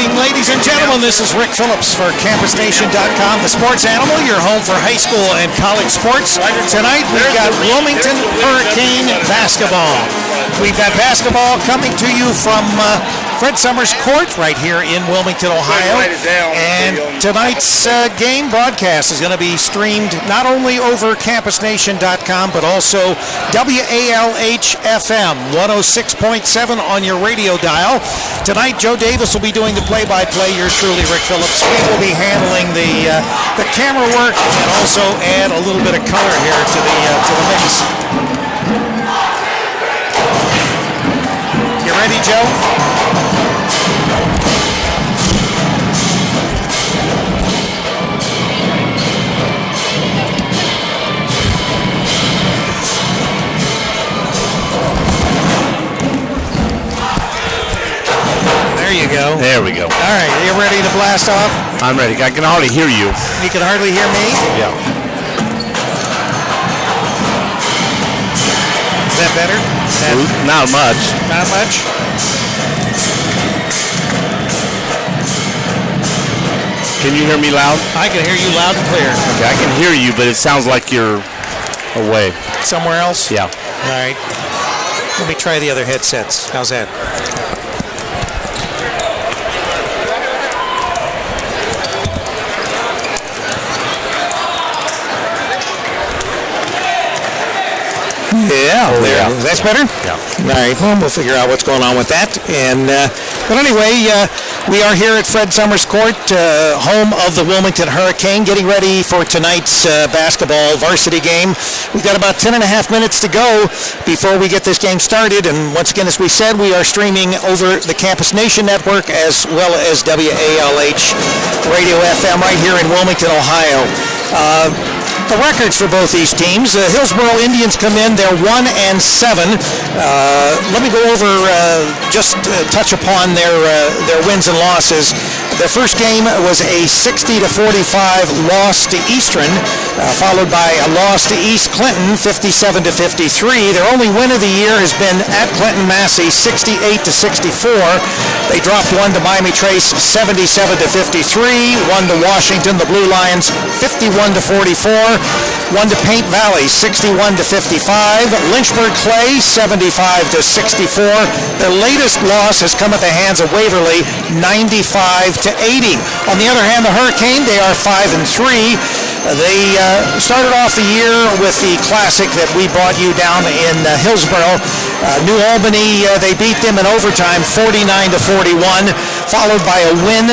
evening, ladies and gentlemen. This is Rick Phillips for CampusNation.com, the sports animal, your home for high school and college sports. Tonight, we've got Wilmington Hurricane basketball. We've got basketball coming to you from Fred Summers Court right here in Wilmington, Ohio. And tonight's game broadcast is going to be streamed not only over CampusNation.com, but also WALH-FM 106.7 on your radio dial. Tonight, Joe Davis will be doing the play-by-play. Yours truly, Rick Phillips. He will be handling the camera work and also add a little bit of color here to the mix. You ready, Joe? There you go. There we go. All right, are you ready to blast off? I'm ready. I can hardly hear you. You can hardly hear me? Yeah. Is that better? Not much. Not much? Can you hear me loud? I can hear you loud and clear. Okay, I can hear you, but it sounds like you're away. Somewhere else? Yeah. All right. Let me try the other headsets. How's that? Yeah, there. That's better? Yeah. All right, well, we'll figure out what's going on with that. And but anyway, we are here at Fred Summers Court, home of the Wilmington Hurricane, getting ready for tonight's basketball varsity game. We've got about 10 and a half minutes to go before we get this game started. And once again, as we said, we are streaming over the Campus Nation Network as well as WALH Radio FM right here in Wilmington, Ohio. The records for both these teams. The Hillsboro Indians come in, they're 1-7. Let me go over, just touch upon their wins and losses. Their first game was a 60-45 loss to Eastern, followed by a loss to East Clinton, 57-53. Their only win of the year has been at Clinton Massey, 68-64. They dropped one to Miami Trace, 77-53. One to Washington, the Blue Lions, 51-44. One to Paint Valley, 61-55. Lynchburg Clay, 75-64. Their latest loss has come at the hands of Waverly, 95-80. On the other hand, the Hurricane, they are 5-3. They started off the year with the classic that we brought you down in Hillsboro. New Albany, they beat them in overtime, 49-41, followed by a win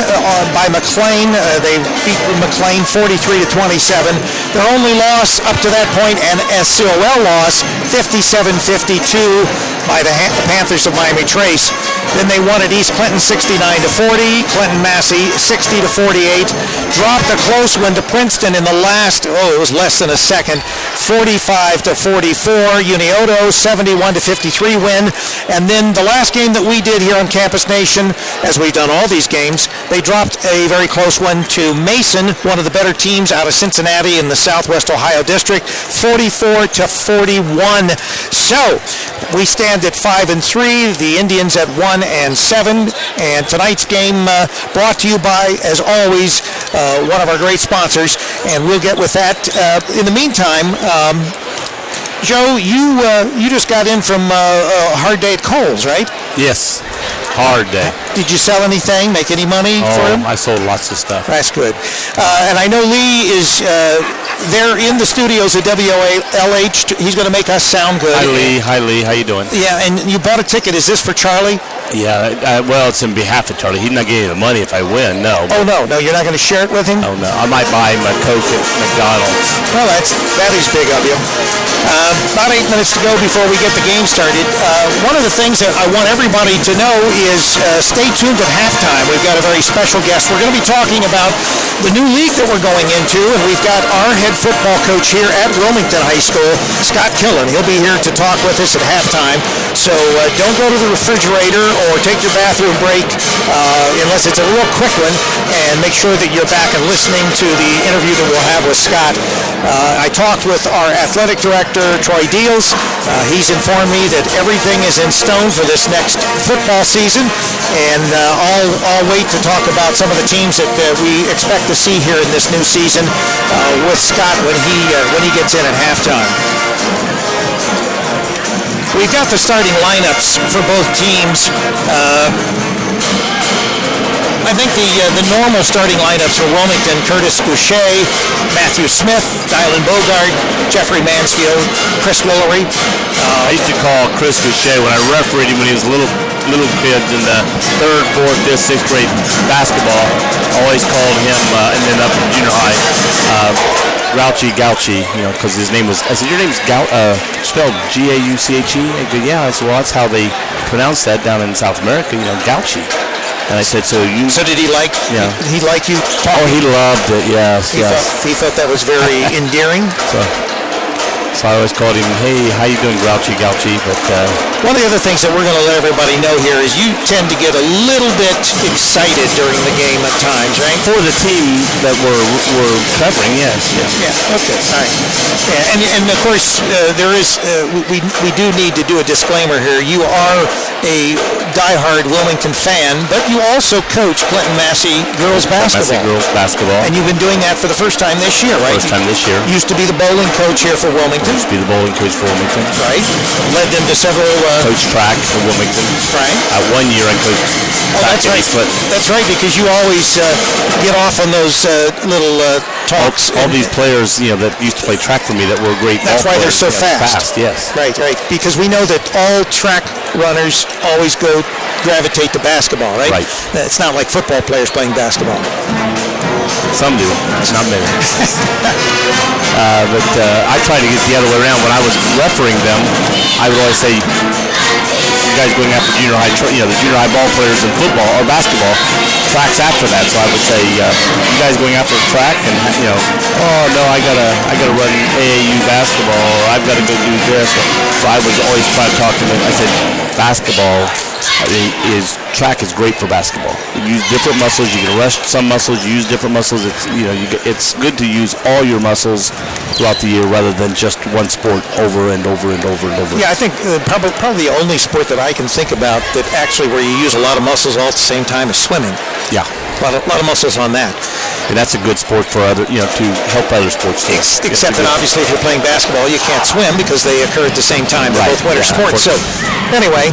by McLean. They beat McLean 43-27. Their only loss up to that point, an SCOL loss, 57-52 by the Panthers of Miami Trace. Then they won at East Clinton 69-40, Clinton Massey 60-48, dropped a close one to Princeton in the last, it was less than a second, 45-44, Unioto 71-53 win, and then the last game that we did here on Campus Nation, as we've done all these games, they dropped a very close one to Mason, one of the better teams out of Cincinnati in the Southwest Ohio District, 44-41. So, we stand at 5-3, the Indians at 1-7, and tonight's game brought to you by, as always, one of our great sponsors, and we'll get with that. In the meantime, Joe, you just got in from a hard day at Kohl's, right? Yes, hard day. Did you sell anything, make any money for him? I sold lots of stuff. That's good. And I know Lee is there in the studios at WALH. He's going to make us sound good. Hi, Lee. Hi, Lee. How you doing? Yeah, and you bought a ticket. Is this for Charlie? Yeah, well, it's in behalf of Charlie. He's not getting the money if I win, no. Oh, no, you're not going to share it with him? Oh, no. I might buy him a Coke at McDonald's. Well, that is big of you. About 8 minutes to go before we get the game started. One of the things that I want everybody to know is stay tuned at halftime. We've got a very special guest. We're going to be talking about the new league that we're going into, and we've got our head football coach here at Wilmington High School, Scott Killen. He'll be here to talk with us at halftime. So don't go to the refrigerator or take your bathroom break unless it's a real quick one, and make sure that you're back and listening to the interview that we'll have with Scott. I talked with our athletic director, Troy Deals. He's informed me that everything is in stone for this next football season, and I'll wait to talk about some of the teams that we expect to see here in this new season with Scott when he gets in at halftime. We've got the starting lineups for both teams. I think the normal starting lineups for Wilmington: Curtis Boucher, Matthew Smith, Dylan Bogart, Jeffrey Mansfield, Chris Willery. I used to call Chris Boucher when I refereed him when he was little kid in the 3rd, 4th, 5th, 6th grade basketball. Always called him, and then up in junior high, Gauchi, because his name was. I said, your name's spelled Gauche? I go, yeah. I said, well, that's how they pronounce that down in South America, Gauchi. And I said, so did he like? Yeah. He liked you talking? Oh, he loved it. Yes. He thought that was very endearing. So I always called him, hey, how you doing, Grouchy? But one of the other things that we're going to let everybody know here is you tend to get a little bit excited during the game at times, right? For the team that we're covering, yes. Yeah. Okay. All right. Yeah, and of course there is we do need to do a disclaimer here. You are a diehard Wilmington fan, but you also coach Clinton Massey girls basketball. And you've been doing that for the first time this year, right? First time this year. Used to be the bowling coach here for Wilmington. Used to be the bowling coach for Wilmington. Right. Led them to several... Coach track for Wilmington. Right. 1 year I coached that's right. That's right, because you always get off on those little talks. All these players, that used to play track for me that were great. That's why they're so fast. Yes. Right. Because we know that all track runners always gravitate to basketball, right? Right. It's not like football players playing basketball. Some do, not many. But I try to get the other way around. When I was refereeing them, I would always say, you guys going after junior high, the junior high ball players in football or basketball, track's after that. So I would say, you guys going after track, and oh no, I gotta run AAU basketball, or I've got to go do this. So I was always trying to talk to them. I said, basketball track is great for basketball. You use different muscles. You can rest some muscles. You use different muscles. It's good to use all your muscles throughout the year rather than just one sport over and over and over and over. Yeah, I think probably the only sport that I can think about that actually where you use a lot of muscles all at the same time is swimming. Yeah. A lot of muscles on that. And that's a good sport for to help other sports too. Except that obviously if you're playing basketball, you can't swim because they occur at the same time. They're both winter sports. So anyway,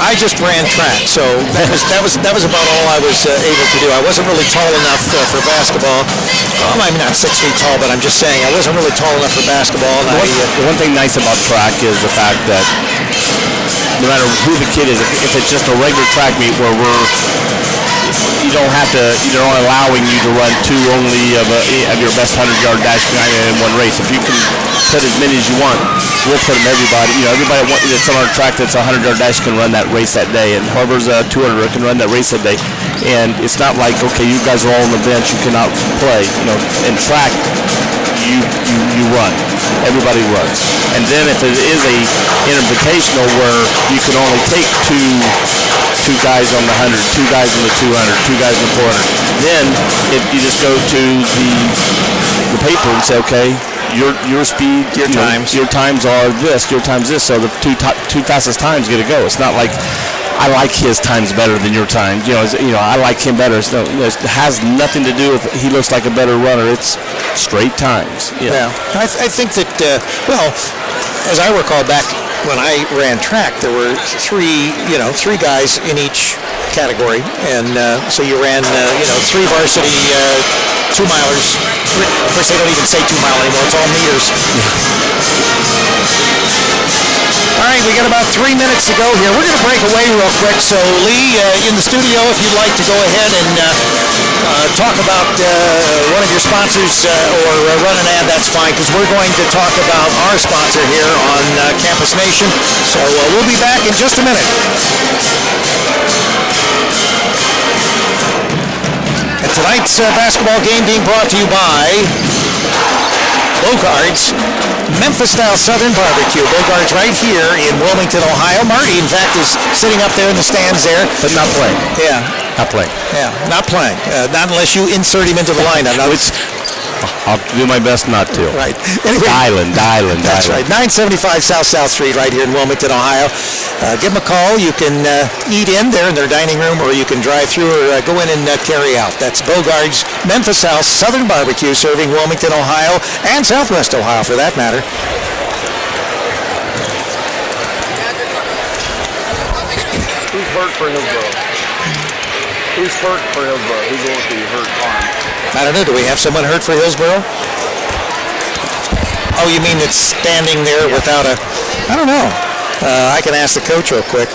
I just ran track, so that was about all I was able to do. I wasn't really tall enough for basketball. Well, I'm not 6 feet tall, but I'm just saying I wasn't really tall enough for basketball. And the one thing nice about track is the fact that no matter who the kid is, if it's just a regular track meet where you don't allowing you to run two only of your best 100-yard dash behind in one race. If you can put as many as you want, we'll put them everybody. Everybody that's on our track that's a 100-yard dash can run that race that day, and whoever's a 200 can run that race that day. And it's not like, okay, you guys are all on the bench, you cannot play. In track, you run. Everybody runs. And then if it is an invitational where you can only take two guys on the 100, two guys on the 200, two guys on the 400, then you just go to the paper and say, okay, your speed, your times are this, your times this, so the two fastest times get to go. It's not like I like his times better than your time. I like him better. It has nothing to do with he looks like a better runner. It's straight times. Yeah. I think that as I recall back when I ran track, there were three guys in each category, and so you ran 3 varsity 2-milers. Of course, they don't even say 2-mile anymore. It's all meters. All right, we got about 3 minutes to go here. We're going to break away real quick. So, Lee, in the studio, if you'd like to go ahead and talk about one of your sponsors or run an ad, that's fine, because we're going to talk about our sponsor here on Campus Nation. So we'll be back in just a minute. And tonight's basketball game being brought to you by Bogart's Memphis-style Southern Barbecue. Bogart's right here in Wilmington, Ohio. Marty, in fact, is sitting up there in the stands there. But not playing. Yeah. Not playing. Yeah, not playing. Not unless you insert him into the lineup. Now, I'll do my best not to. Right. Anyway, Dialing. That's right. 975 South Street right here in Wilmington, Ohio. Give them a call. You can eat in there in their dining room, or you can drive through or go in and carry out. That's Bogart's Memphis House Southern Barbecue, serving Wilmington, Ohio, and Southwest Ohio for that matter. Who's hurt for Hillsboro? Who's hurt for Hillsboro? Who's going to be hurt arm? I don't know. Do we have someone hurt for Hillsboro? Oh, you mean it's standing there without a... I don't know. I can ask the coach real quick.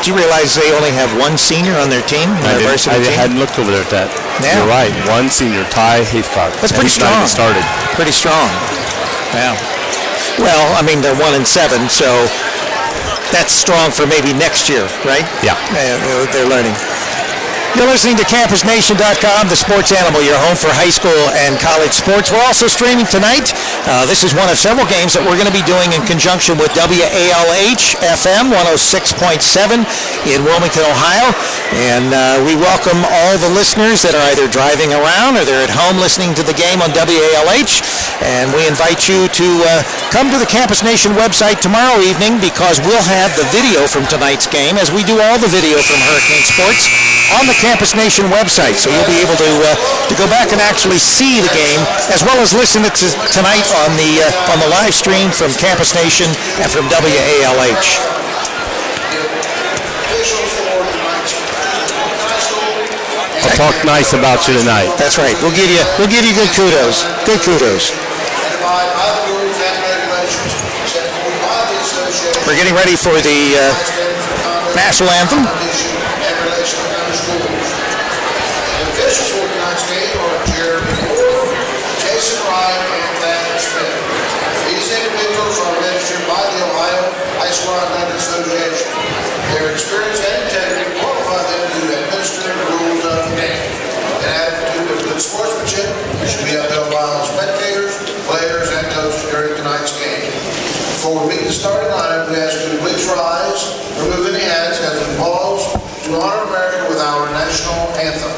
Do you realize they only have one senior on their team? I team? hadn't looked over there at that. Yeah. You're right. One senior, Ty Heathcock. That's pretty strong. Started. Pretty strong. Yeah. Well, I mean, they're 1-7, so that's strong for maybe next year, right? Yeah. They're learning. You're listening to CampusNation.com, the sports animal, your home for high school and college sports. We're also streaming tonight. This is one of several games that we're going to be doing in conjunction with WALH FM 106.7 in Wilmington, Ohio. And we welcome all the listeners that are either driving around or they're at home listening to the game on WALH. And we invite you to come to the Campus Nation website tomorrow evening, because we'll have the video from tonight's game, as we do all the video from Hurricane Sports, on the Campus Nation website. So you'll be able to go back and actually see the game, as well as listen to tonight on the live stream from Campus Nation and from WALH. I'll talk nice about you tonight. That's right. We'll give you good kudos. Good kudos. We're getting ready for the national anthem. Officials for tonight's game are Jeremy Moore, Jason Ryan, and Thad Smith. These individuals are registered by the Ohio High School Athletic Association. Their experience and integrity qualify them to administer the rules of the game. An attitude of good sportsmanship should be upheld by all spectators, players, and coaches during tonight's game. Before we meet the starting lineup, we ask you to please rise, remove any hats, as we pause to honor America with our national anthem.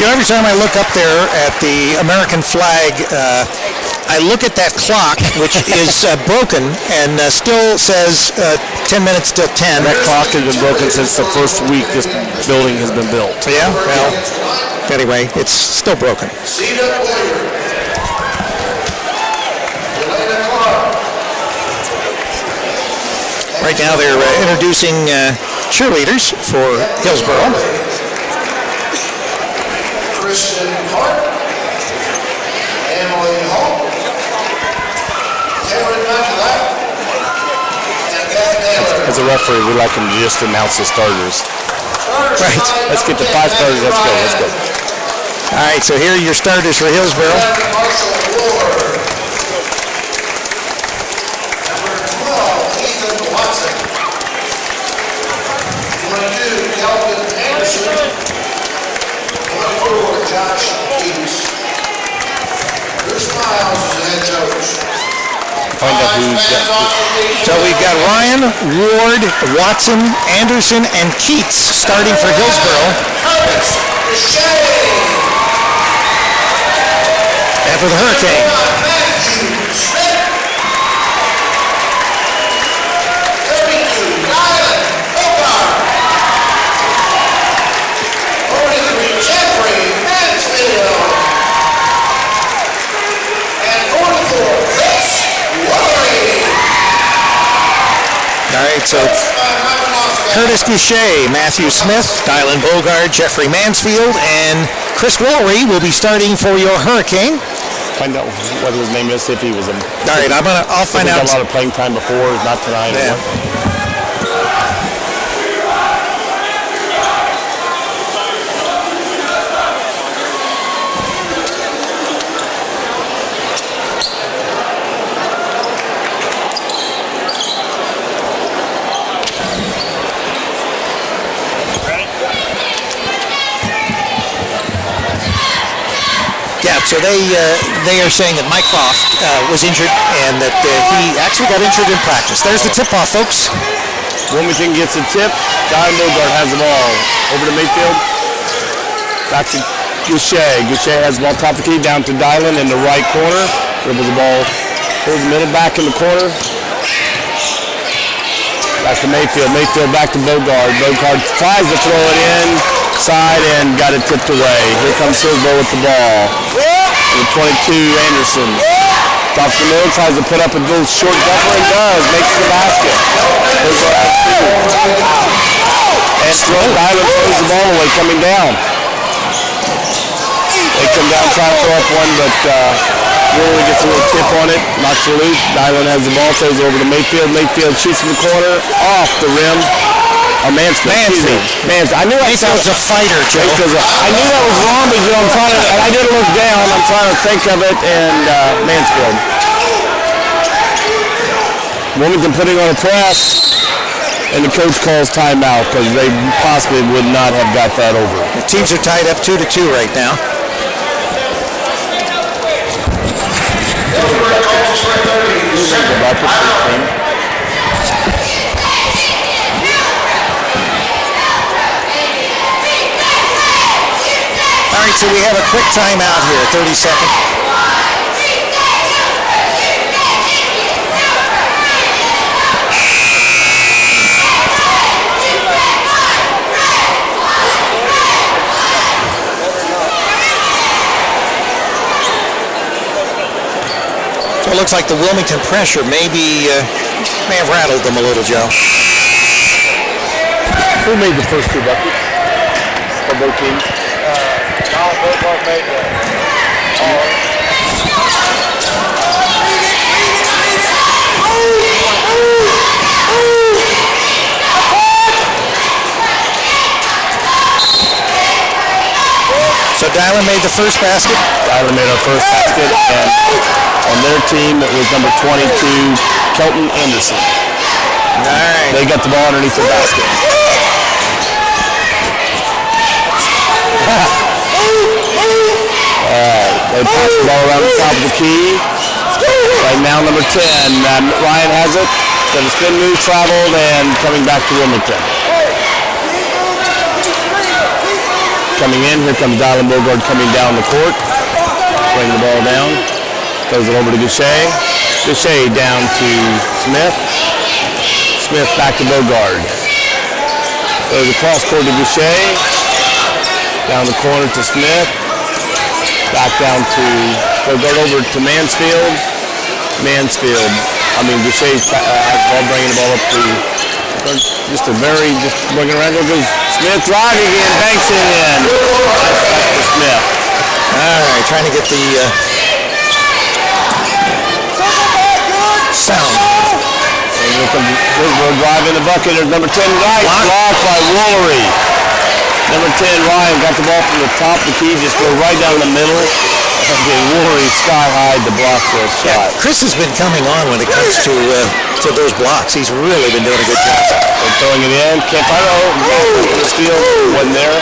You know, every time I look up there at the American flag, I look at that clock, which is broken and still says 10 minutes till 10. That clock has been broken since the first week this building has been built. Yeah, well, anyway, it's still broken. Right now they're introducing cheerleaders for Hillsboro. Kristen Hart, Emily Hall, Cameron McIntyre, and Pat Taylor. As a referee, we like him to just announce the starters. Right. Let's get the 5 starters. Let's go. All right, so here are your starters for Hillsboro. Marshall Ward. Number 12, Ethan Watson. 22, Calvin Anderson. Josh Keats. Bruce Miles is the head coach. Find out who's So we've got Ryan, Ward, Watson, Anderson, and Keats starting for Hillsboro. And for the Hurricane, all right, so Curtis Goucher, Matthew Smith, Dylan Bogard, Jeffrey Mansfield, and Chris Woolery will be starting for your Hurricane. Find out what his name is, if he was a... All right, I'll find out. He got a lot of playing time before, not tonight. Yeah. Yeah, so they are saying that Mike Croft was injured and that he actually got injured in practice. There's the tip-off, folks. Wilmington gets a tip. Dylan Bogard has the ball. Over to Mayfield. Back to Goucher. Goucher has the ball top of the key down to Dylan in the right corner. Dribbles the ball towards the middle, back in the corner. Back to Mayfield. Mayfield back to Bogard. Bogard tries to throw it inside and got it tipped away. Here comes Hillsboro with the ball. The 22, Anderson. Tops the middle, tries to put up a little short jumper and does. Makes the basket. Hillsboro has two. And Dylan throws the ball away coming down. They come down, try to throw up one, but Woolery gets a little tip on it. Knocks it loose. Dylan has the ball, throws it over to Mayfield. Mayfield shoots from the corner, off the rim. Mansfield. I knew Mayfield's a fighter, Joe. I knew that was wrong, but I'm trying to, and I didn't look down. I'm trying to think of it, and Mansfield. Wilmington putting on a press, and the coach calls timeout because they possibly would not have got that over. The teams are tied up 2-2 right now. All right, so we have a quick timeout here, 30 seconds. So it looks like the Wilmington pressure may have rattled them a little, Joe. Who made the first two buckets of both teams? Bogard made the So Dylan made the first basket. Dylan made our first basket, and on their team it was number 22, Kelton Anderson. All right. They got the ball underneath the basket. They pass the ball around the top of the key. Right now, number 10, Ryan has it. Got a spin move, traveled, and coming back to Wilmington. Coming in, here comes Dylan Bogard coming down the court. Bring the ball down. Throws it over to Goucher. Goucher down to Smith. Smith back to Bogard. Throws across court to Goucher. Down the corner to Smith. Back down to Bogard over to Mansfield. Goucher has the ball, bringing the ball up to just bringing around. There goes Smith driving in, banks it in. Back to Smith. All right, trying to get the sound. And here comes Hillsboro driving the bucket. There's number 10, right. Blocked by Woolery. Number 10, Ryan, got the ball from the top of the key, just go right down the middle. And Woolery sky high to block for a shot. Yeah, Chris has been coming on when it comes to those blocks. He's really been doing a good job. They're throwing it in. Can't find it. The steal wasn't there.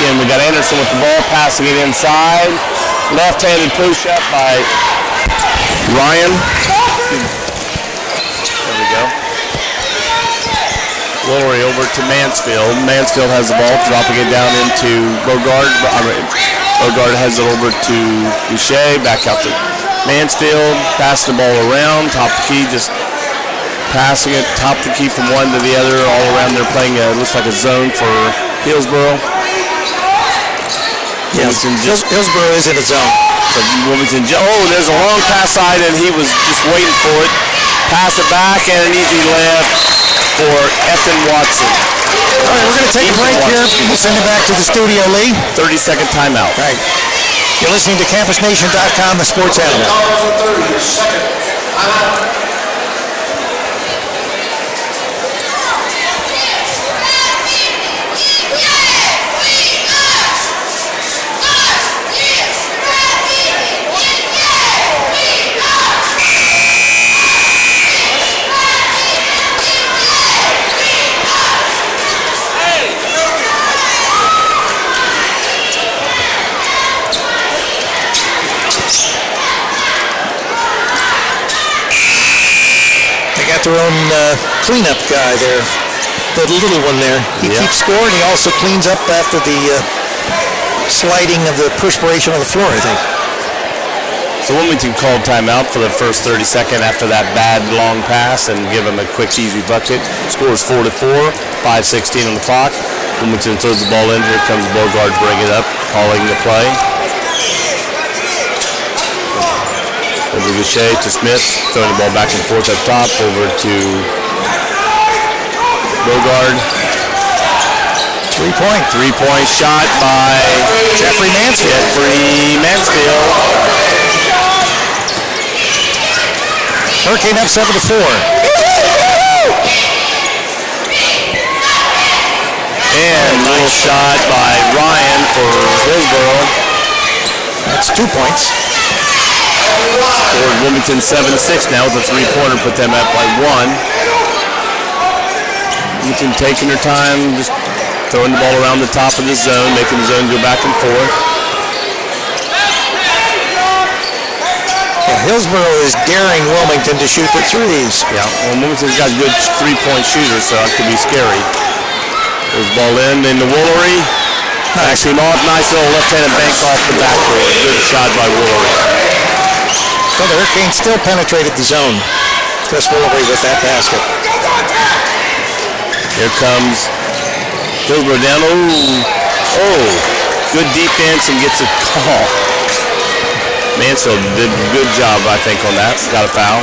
Again, we got Anderson with the ball, passing it inside. Left-handed push-up by Ryan. There we go. Lowry over to Mansfield. Mansfield has the ball, dropping it down into Bogard. Bogard has it over to Boucher, back out to Mansfield, passing the ball around, top of the key, just passing it, top of the key from one to the other, all around. They're playing, looks like a zone for Hillsboro. Yes, Hillsboro is in a zone. Wilmington, there's a long pass side, and he was just waiting for it. Pass it back, and an easy left for Ethan Watson. All right, we're going to take a break here. We'll send it back to the studio, Lee. 30-second timeout. Right. You're listening to CampusNation.com, the sports animal. 30-second timeout. Their own cleanup guy there, the little one there. He keeps score, and he also cleans up after the sliding of the perspiration on the floor, I think. So Wilmington called timeout for the first 30-second after that bad long pass and give him a quick, easy bucket. Score is 4-4, 5:16 on the clock. Wilmington throws the ball in. Here comes Bogard, bring it up, calling the play. Over to Shea, to Smith, throwing the ball back and forth up top, over to Bogard. 3-point shot by Jeffrey Mansfield. Hurricane up 7-4. And nice shot by Ryan for Hillsboro. That's 2 points. Scored Wilmington 7-6 now with a three-pointer, put them up by 1. Wilmington taking their time, just throwing the ball around the top of the zone, making the zone go back and forth. Yeah, Hillsboro is daring Wilmington to shoot the threes. Yeah, well, Wilmington's got good three-point shooters, so it could be scary. There's the ball in the Woolery. Backs him off, nice little left-handed bank off the backboard. Good shot by Woolery. So the Hurricanes still penetrated the zone. Chris Woolery with that basket. Here comes Hillsboro down. Oh, good defense and gets a call. Mansfield did a good job, I think, on that. Got a foul.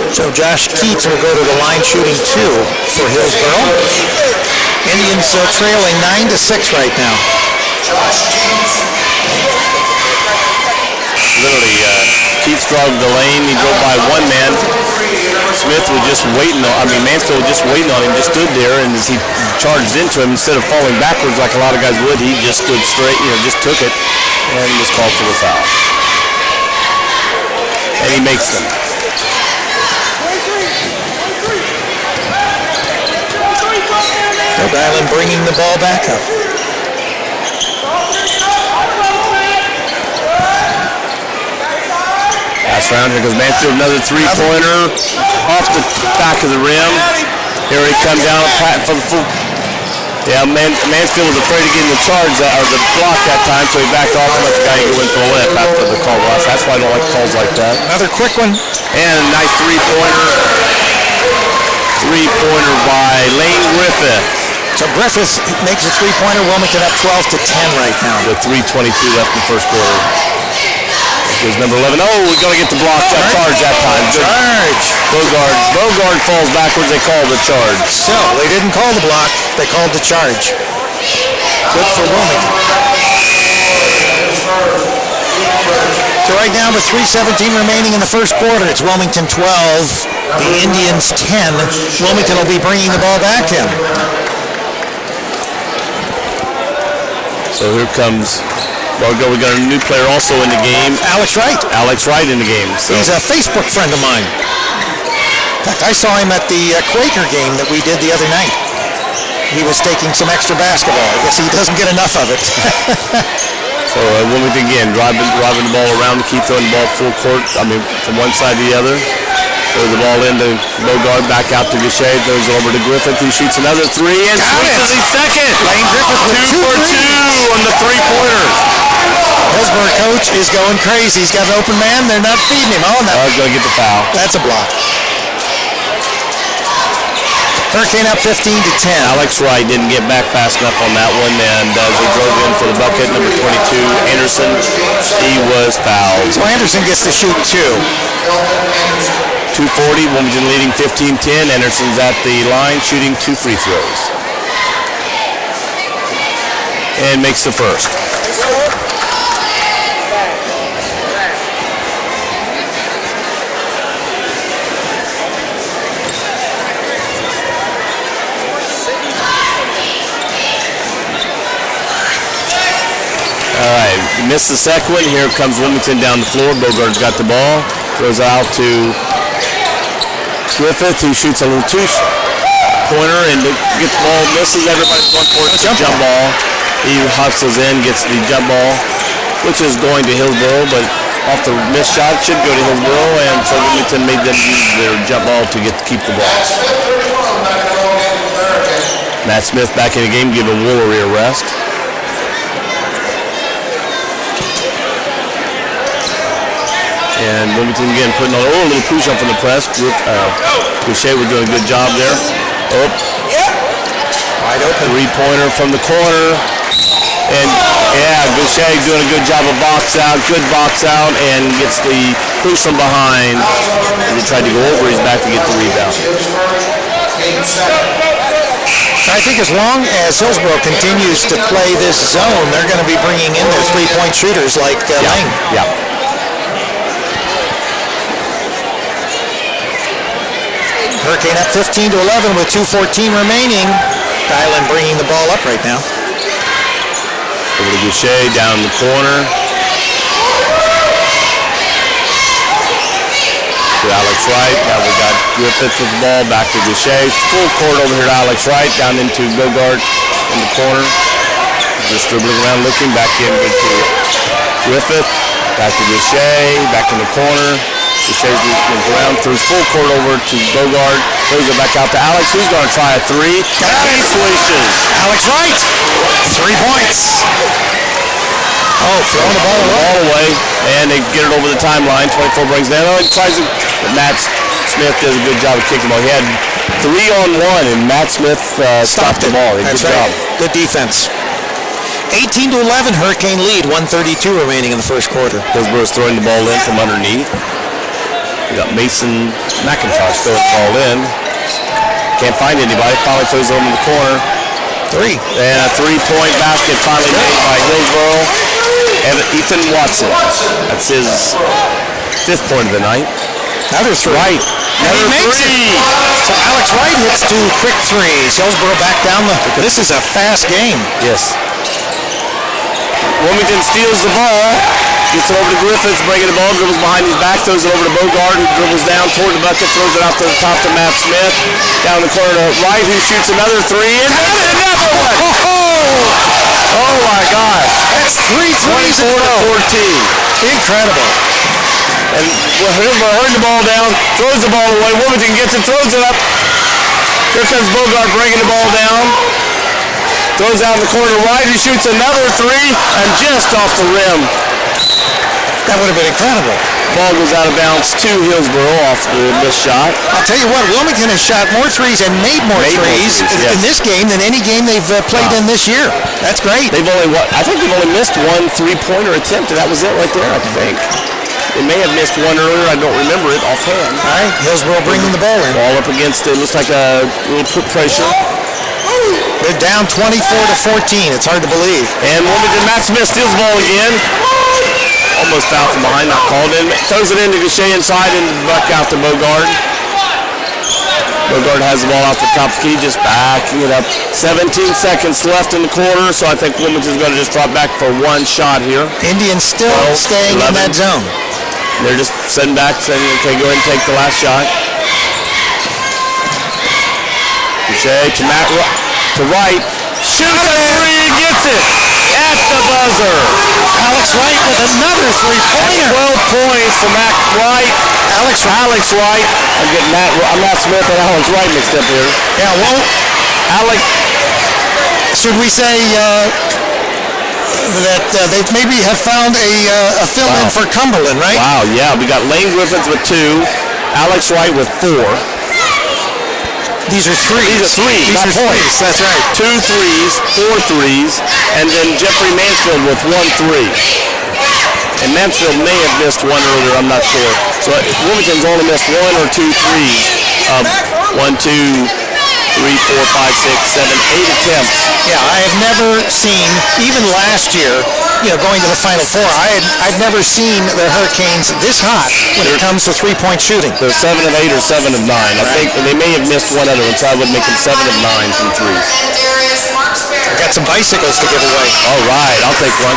So Josh Keats will go to the line shooting 2 for Hillsboro. Indians trailing 9-6 right now. Josh Keats. Literally, Keats drove the lane. He drove by one man. Smith was just waiting Mansfield was just waiting on him, just stood there, and as he charged into him, instead of falling backwards like a lot of guys would, he just stood straight, just took it, and was called for the foul. And he makes them. Rhode Island bringing the ball back up. Last round, here goes Mansfield, another three-pointer off the back of the rim. Here he comes down for the full. Yeah, Mansfield was afraid of getting the charge or the block that time, so he backed off and let the guy go in for a lip after the call was. That's why I don't like calls like that. Another quick one. And a nice three-pointer. Three-pointer by Lane Griffith. So Griffith makes a three-pointer. Wilmington up 12-10 right now. With 3:22 left in the first quarter. Here's number 11. Oh, we're going to get the block. Charge that time. Good. Charge. Bogard falls backwards. They call the charge. So they didn't call the block. They called the charge. Good for Wilmington. So right now with 3:17 remaining in the first quarter, it's Wilmington 12, the Indians 10. Wilmington will be bringing the ball back in. So here comes... we got a new player also in the game. Alex Wright. Alex Wright in the game. So. He's a Facebook friend of mine. In fact, I saw him at the Quaker game that we did the other night. he was taking some extra basketball. I guess he doesn't get enough of it. So Wilmington again driving the ball around to keep throwing the ball full court. I mean, from one side to the other. Throws the ball into Bogard, back out to Goucher, throws it over to Griffith, who shoots another three, and switches his second. Lane Griffith with 2 for 2 on the three-pointers. Hillsboro coach is going crazy. He's got an open man. They're not feeding him. Oh, no. He's going to get the foul. That's a block. Hurricane up 15-10. Alex Wright didn't get back fast enough on that one, and as he drove in for the bucket, number 22, Anderson, he was fouled. So Anderson gets to shoot 2. 2:40, Wilmington leading 15-10. Anderson's at the line shooting 2 free throws. And makes the first. All right, missed the second one. Here comes Wilmington down the floor. Bogard's got the ball. Throws it out to Griffith, who shoots a little two-pointer and gets the ball, misses. Everybody's going for it. Jump ball. He hustles in, gets the jump ball, which is going to Hillsboro, but off the missed shot should go to Hillsboro, and so Wilmington made them use their jump ball to keep the ball. Matt Smith back in the game, giving Woolery a rest. And Wilmington again putting on a little push up from the press. Goucher was doing a good job there. Oh, Wide open. Three-pointer from the corner. And yeah, Goucher doing a good job of box out, good box out, and gets the push from behind. And he tried to go over his back to get the rebound. I think as long as Hillsboro continues to play this zone, they're going to be bringing in their three-point shooters like Lane. Yeah. Hurricane up 15-11 with 2:14 remaining. Dylan bringing the ball up right now. Over to Goucher, down the corner. To Alex Wright. Now we got Griffith with the ball, back to Goucher. Full court over here to Alex Wright, down into Bogard in the corner. Just dribbling around, looking back into Griffith. Back to Goucher, back in the corner. Goucher moves around, throws full court over to Bogard, throws it back out to Alex, who's going to try a three. And swishes. Alex Wright, 3 points. Oh, throwing the ball away, and they get it over the timeline. 24 brings down. Oh, he tries it. Matt Smith does a good job of kicking the ball. He had 3-on-1, and Matt Smith stopped the ball. That's good right. job. Good defense. 18-11, Hurricane lead. 1:32 remaining in the first quarter. Hillsboro's throwing the ball in from underneath. We got Mason McIntosh throwing the ball in. Can't find anybody. Finally throws it over in the corner. 3. And a 3-point basket finally made by Hillsboro. And Ethan Watson. That's his 5th point of the night. Another 3. Right. Another 3. So Alex Wright hits 2 quick threes. Hillsboro back down the... This is a fast game. Yes. Wilmington steals the ball. Gets it over to Griffiths, breaking the ball, dribbles behind his back, throws it over to Bogard, who dribbles down toward the bucket, throws it out to the top to Matt Smith. Down the corner to Wright, who shoots another 3, and another one! Oh my gosh. That's 3 threes in a 24 row. to 14. Incredible. And Hillsboro hurried the ball down, throws the ball away. Wilmington gets it, throws it up. Here comes Bogard bringing the ball down. Throws out in the corner right, who shoots another 3, and just off the rim. That would have been incredible. Ball goes out of bounds to Hillsboro off the missed shot. I'll tell you what, Wilmington has shot more threes and made more threes in this game than any game they've played in this year. That's great. I think they've only missed 1 3-pointer attempt, and that was it right there, I think. They may have missed one earlier. I don't remember it offhand. All right, Hillsboro bringing the ball in. Ball up against it. Looks like a little put pressure. They're down 24 to 14. It's hard to believe. And Wilmington, Matt Smith steals the ball again. Almost fouled from behind, not called in. Throws it into Goucher inside and back out to Bogard. Bogard has the ball out the top of the key, just backing it up. 17 seconds left in the quarter, so I think Wilmington's going to just drop back for 1 shot here. Indians still staying 11. in that zone. They're just sitting back, saying, okay, go ahead and take the last shot. Goucher to Matt to right. Shoots a three, gets it at the buzzer. Alex Wright with another three-pointer. 12 points for Matt Wright. Alex Wright. I'm getting Matt Smith and Alex Wright mixed up here. Yeah, well, Alex. should we say that they maybe have found a fill-in for Cumberland, right? Wow, yeah. We got Lane Griffiths with 2, Alex Wright with 4. These are threes. These are points. That's right. 2 threes, 4 threes, and then Jeffrey Mansfield with 1 3. And Mansfield may have missed one earlier, I'm not sure. So Wilmington's only missed 1 or 2 threes of 1, 2, 3, 4, 5, 6, 7, 8 attempts. Yeah, I have never seen, even last year, going to the Final Four, I've never seen the Hurricanes this hot when it comes to three-point shooting. They're 7 of 8 or 7 of 9. I think they may have missed one other one, so I would make them 7 of 9 from threes. I've got some bicycles to give away. All right, I'll take one.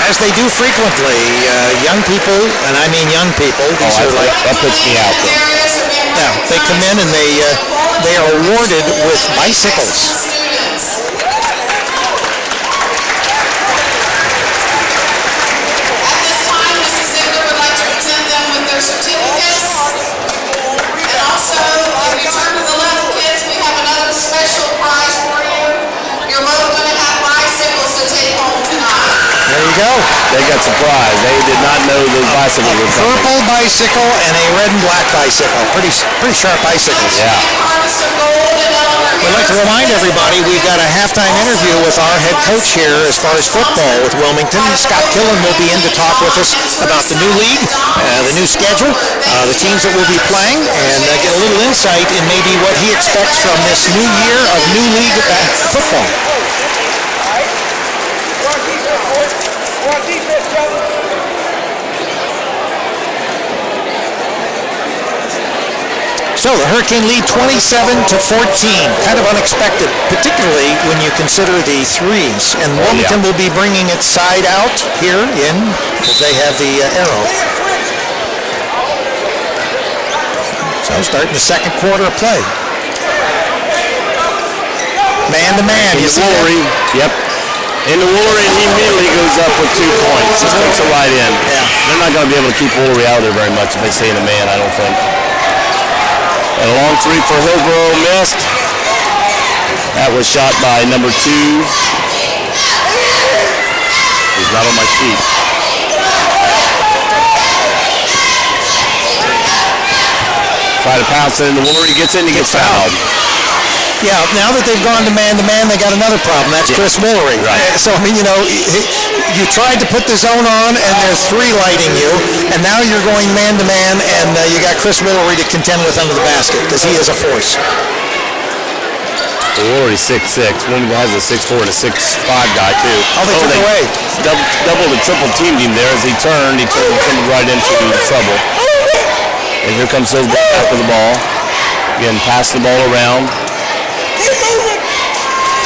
As they do frequently, young people, and I mean young people, these are like, that puts me out there. yeah, they come in and they are awarded with bicycles. There you go. They got surprised. They did not know those bicycles were coming. Purple bicycle and a red and black bicycle. Pretty sharp bicycles. Yeah. We'd like to remind everybody we've got a halftime interview with our head coach here as far as football with Wilmington. Scott Killen will be in to talk with us about the new league, the new schedule, the teams that will be playing, and get a little insight in maybe what he expects from this new year of new league football. So the Hurricane lead 27-14, kind of unexpected, particularly when you consider the threes. And Wilmington will be bringing its side out here in, if they have the arrow. So starting the second quarter of play. Man-to-man, you see that? Yep. In the Woolery, he immediately goes up with 2 points. Just takes it right in. Yeah. They're not going to be able to keep Woolery out of there very much if they stay in a man, I don't think. And a long three for Hillsboro, missed. That was shot by number 2. He's not on my sheet. Try to pounce it in the Woolery, gets in, he gets fouled. Yeah, now that they've gone to man-to-man, they got another problem. That's Chris Woolery. Right. So, I mean, you tried to put the zone on, and there's 3 lighting you, and now you're going man-to-man, and you got Chris Woolery to contend with under the basket, because he is a force. Woolery's 6'6". Wilmington has a 6'4" and a 6'5" guy, too. Oh, they took away. Double the triple teamed him there as he turned coming right into trouble. And here comes Hillsboro after the ball. Again, pass the ball around.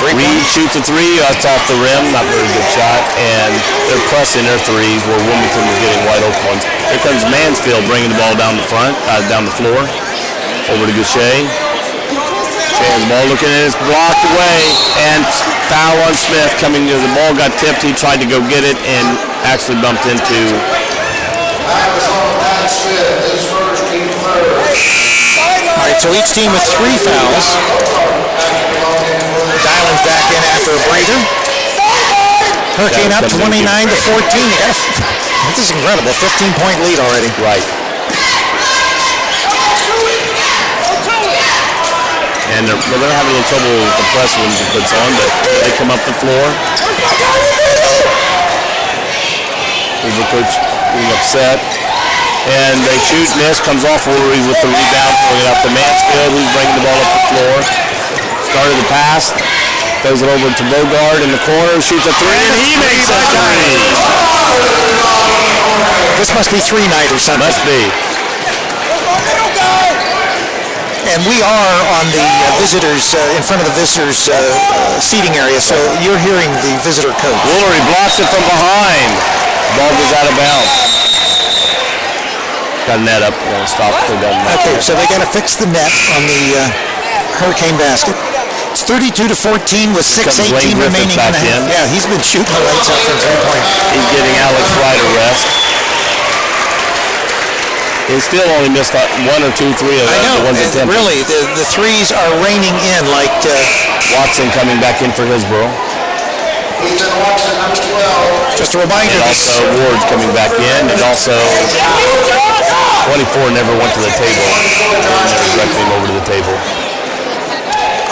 Reed shoots a 3, that's off the rim, not very good shot, and they're pressing their threes where Wilmington was getting wide open ones. Here comes Mansfield bringing the ball down the floor, over to Goucher. Goucher's ball looking at it, it's blocked away, and foul on Smith coming to the ball, got tipped, he tried to go get it, and actually bumped into... All right, so each team with 3 fouls. Dialing back in after a breather. Hurricane up 29-14. This is incredible. 15-point lead already. Right. And they're going to have a little trouble with the press when he puts on, but they come up the floor. The coach being upset. And they shoot, miss, comes off Woolery with the rebound, pulling it up to Mansfield, who's bringing the ball up the floor. Started the pass, throws it over to Bogard in the corner, shoots a 3, and he makes a 3. This must be 3-night or something. Must be. And we are on the visitors, in front of the visitors' seating area, so you're hearing the visitor coach. Woolery blocks it from behind. Ball goes out of bounds. Got a net up, stop. Okay, so they got to fix the net on the Hurricane basket. It's 32-14 with Comes 6:18 Lane Griffith remaining in back the half. in. Yeah, he's been shooting the lights out from three-point. He's getting Alex Wright a rest. He still only missed 1 or 2, 3 of I know. the ones attempted. Really, the threes are raining in like... Watson coming back in for Hillsboro. Ethan Watson, number 12. just a reminder, And this... also Ward's coming back in. And also 24 never went to the table. They never directed him over to the table.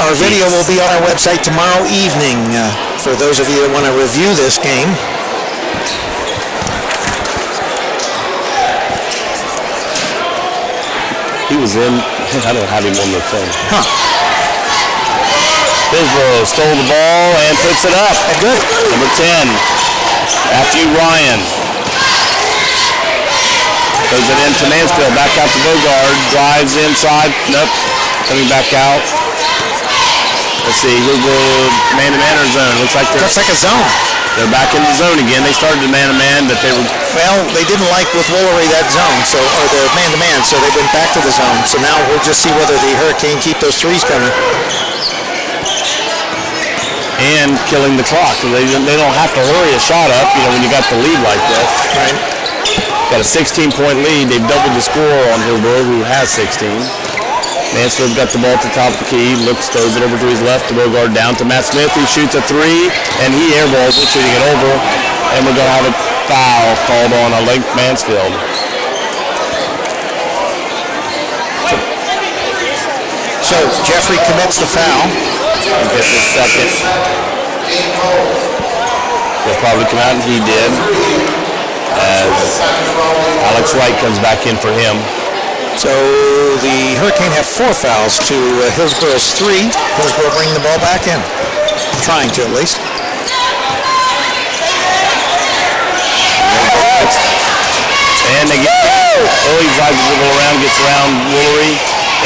Our video will be on our website tomorrow evening for those of you that want to review this game. He was in. I don't have him on the thing. Huh. Hillsboro stole the ball and puts it up. Good. Number 10. After you, Ryan. Goes it into Mansfield. Back out to Bogard. Drives inside. Nope. Coming back out. Let's see. Hillsboro man-to-man or zone. Looks like Looks like a zone. they're back in the zone again. They started the man-to-man, but they were... Well, they didn't like with Woolery that zone, or the man-to-man, so they went back to the zone. So now we'll just see whether the Hurricane keep those threes coming. And killing the clock. They don't have to hurry a shot up, when you got the lead like that. Right. Got a 16-point lead. They've doubled the score on Hillsboro, who has 16. Mansfield got the ball at the top of the key, throws it over to his left to Bogard, down to Matt Smith, who shoots a three, and he airballs it, shooting it over, and we're going to have a foul called on Lake Mansfield. So Jeffrey commits the foul. He gets his second. He'll probably come out, and he did, as Alex Wright comes back in for him. So the Hurricane have 4 fouls to Hillsboro's 3. Hillsboro bringing the ball back in. Trying to, at least. And they get... Oh, he drives the ball around, gets around Woolery,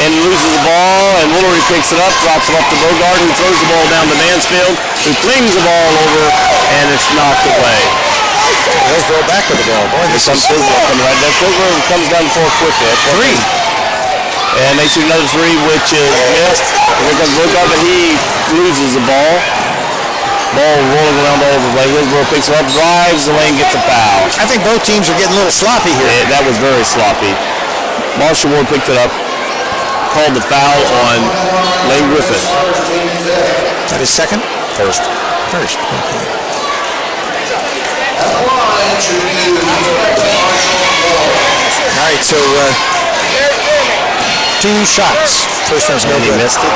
and loses the ball, and Woolery picks it up, drops it up to Bogard, who throws the ball down to Mansfield, who flings the ball over, and it's knocked away. Hillsboro back with the ball. Boy, this is... Hillsboro coming right there. Hillsboro comes down the floor quickly. 3. And they shoot another 3, which is missed. And here comes Bogard, but he loses the ball. Ball rolling around all over the place. Hillsboro picks it up, drives the lane, gets a foul. I think both teams are getting a little sloppy here. That was very sloppy. Marshall Ward picked it up, called the foul on Lane Griffith. That is second? First. First, okay. All right, so 2 shots. First one's no And he good. missed it.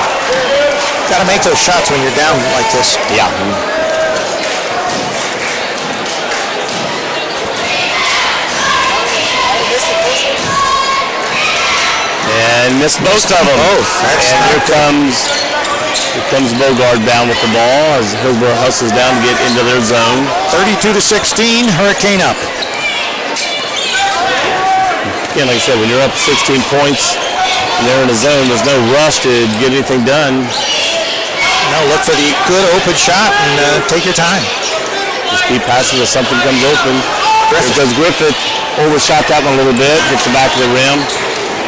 Got to make those shots when you're down like this. Yeah. And missed both of them. And here comes Bogard down with the ball as Hillsboro hustles down to get into their zone. 32-16, Hurricane up. Again, like I said, when you're up 16 points and they're in a zone, there's no rush to get anything done. No, look for the good open shot and take your time. Just keep passing until something comes open. Because Griffith overshot that one a little bit, hits the back of the rim,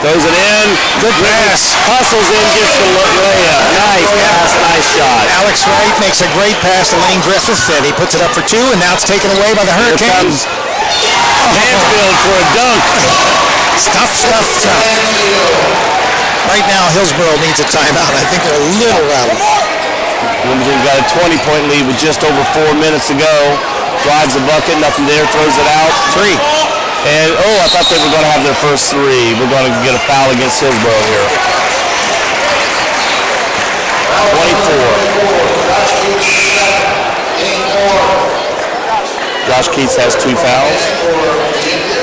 throws it in. Good pass. Hustles in, gets the layup. Nice pass, nice shot. Alex Wright makes a great pass to Lane Griffith, and he puts it up for 2, and now it's taken away by the Here Hurricane. comes Mansfield for a dunk. Tough. Right now, Hillsboro needs a timeout. I think they're a little rattled. Wilmington got a 20-point lead with just over 4 minutes to go. Drives the bucket, nothing there, throws it out. 3. And, I thought they were going to have their first 3. We're going to get a foul against Hillsboro here. 24. Josh Keats has 2 fouls.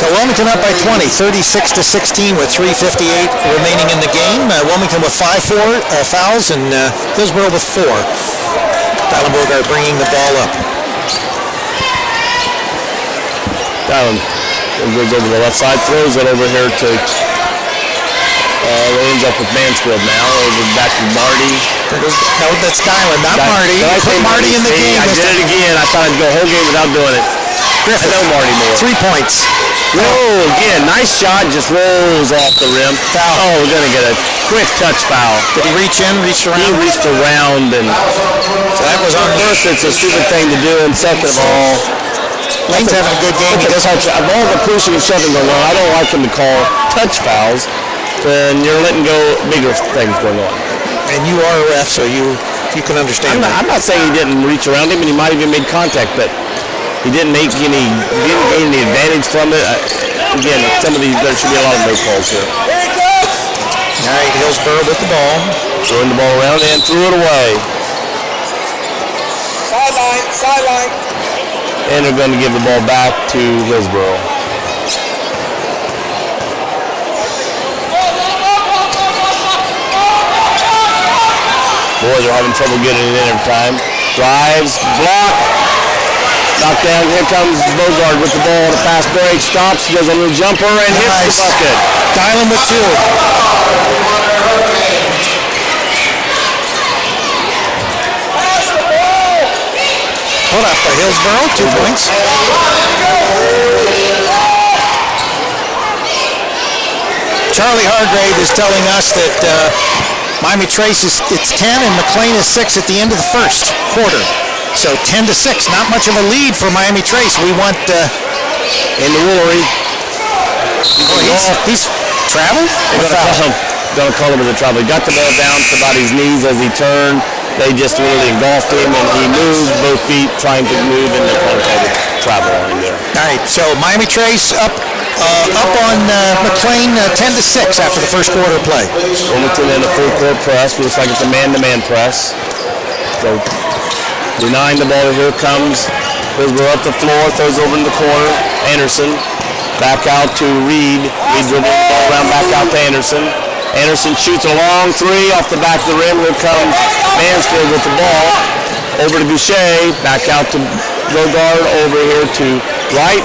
So Wilmington up by 20, 36-16 with 3:58 remaining in the game. Wilmington with 5 fouls and Hillsboro with 4. Dylan Bogard bringing the ball up. Dylan goes over the left side, throws it over here to, ends up with Mansfield now, over back to Marty. No, that's Dylan, not Marty. Did I say Put Marty in the See, game. I did it again. I thought I'd go a whole game without doing it. Griffith. No, Marty Moore. 3 points. Oh, again, nice shot, just rolls off the rim. Foul. Oh, we're going to get a quick touch foul. Did he reached He around? reached around, and So that was on first, it's a stupid thing to do, and second of all, Lane's having a good game. He doesn't. of all the pushing and shoving going on, I don't like him to call touch fouls, then you're letting go bigger things going on. And you are a ref, so you can understand that. I'm not saying he didn't reach around him, and he might have even made contact, but he didn't gain any advantage from it. Again, some of these, there should be a lot of no calls here. All right, Hillsboro with the ball. Throwing the ball around and threw it away. Sideline. And they're going to give the ball back to Hillsboro. Boys are having trouble getting it in every time. Drives, block, knocked down. Here comes Bogard with the ball on a fast break. Stops, goes on the jumper, and hits the bucket. Dial him with 2. Hold up by Hillsboro, 2 points. Charlie Hargrave is telling us that Miami Trace it's 10 and McLean is 6 at the end of the first quarter. So 10-6, not much of a lead for Miami Trace. We want In the Woolery. he's traveled. Don't call him as a travel. He got the ball down to about his knees as he turned. They just really engulfed him, and he moved both feet trying to move, and they kind of had to travel on him there. All right, so Miami Trace up on McLean 10-6 after the first quarter play. Wilmington in a full court press. Looks like it's a man-to-man press. So denying the ball. Here comes Hillsboro up the floor, throws over in the corner. Anderson back out to Reed. Reed dribbling the ball around back out to Anderson. Anderson shoots a long 3 off the back of the rim. Here comes Mansfield with the ball. Over to Boucher. Back out to Rogard. Over here to Wright.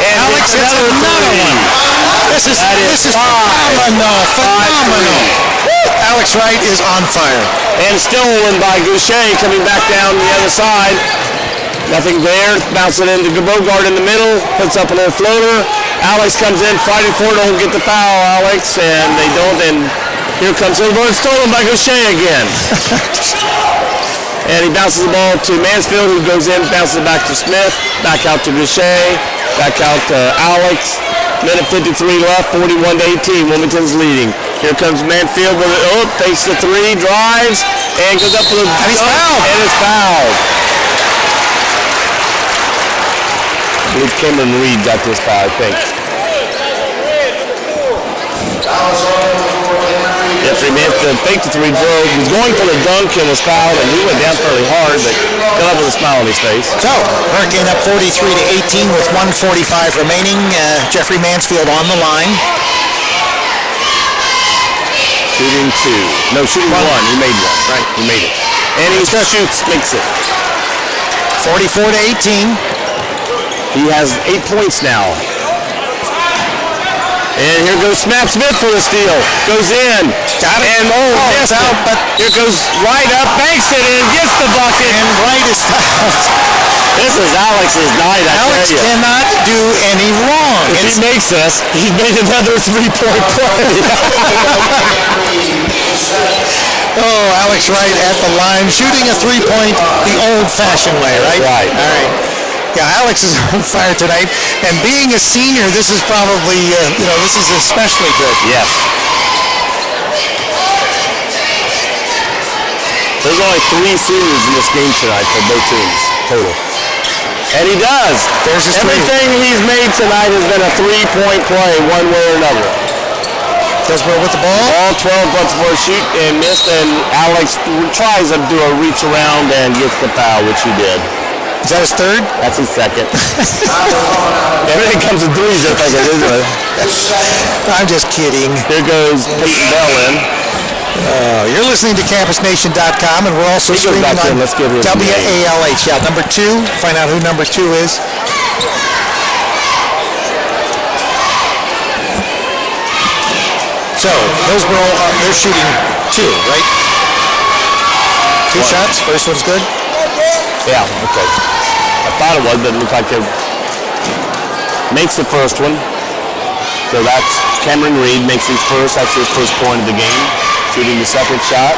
And Alex hits another one. This is phenomenal. Alex Wright is on fire. And stolen by Goucher coming back down the other side. Nothing there. Bounce it into Bogard in the middle. Puts up a little floater. Alex comes in fighting for it. Don't get the foul, Alex. And they don't. And here comes Hillsboro. Stolen by Goucher again. And he bounces the ball to Mansfield, who goes in, bounces it back to Smith. Back out to Goucher. Back out to Alex. Minute 53 left. 41-18. Wilmington's leading. Here comes Mansfield with it. Takes the 3, drives, and goes up for the. And he's fouled. And it's fouled. I believe Cameron Reed got this foul, I think. Yes, he managed to fake the 3, drove. He was going for the dunk and was fouled, and he went down fairly hard, but got up with a smile on his face. So, Hurricane up 43-18 with 1:45 remaining. Jeffrey Mansfield on the line. Shooting 2. No, shooting 1. He made 1. Right, he made it. And he shoots, makes it. 44-18. He has 8 points now. And here goes Snap Smith for the steal. Goes in. Got it. And it's out, but here goes Wright up, banks it in, gets the bucket. And Wright is fouled. This is Alex's night, Alex cannot do any wrong. If he makes this, he made another 3-point play. Oh, Alex Wright at the line, shooting a 3-point the old-fashioned way, right? Right. All right. Yeah, Alex is on fire tonight, and being a senior, this is probably, this is especially good. Yes. There's only 3 seniors in this game tonight for both teams, total. And he does. There's his Everything he's made tonight has been a 3-point play, one way or another. Hillsboro with the ball. All 12 buttons for a shoot and missed, and Alex tries to do a reach around and gets the foul, which he did. Is that his 3rd? That's his 2nd. Everything comes in 3s, I think, isn't it? I'm just kidding. Here goes Peyton Bell in. You're listening to CampusNation.com, and we're also streaming back on in. Let's give him WALH. Yeah, number 2. Find out who number 2 is. So, Hillsboro, they're shooting 2, right? 2 shots. First one's good. Yeah, okay. I thought it was, but it looked like they makes the first one. So that's Cameron Reed makes his first. That's his first point of the game. Shooting the second shot.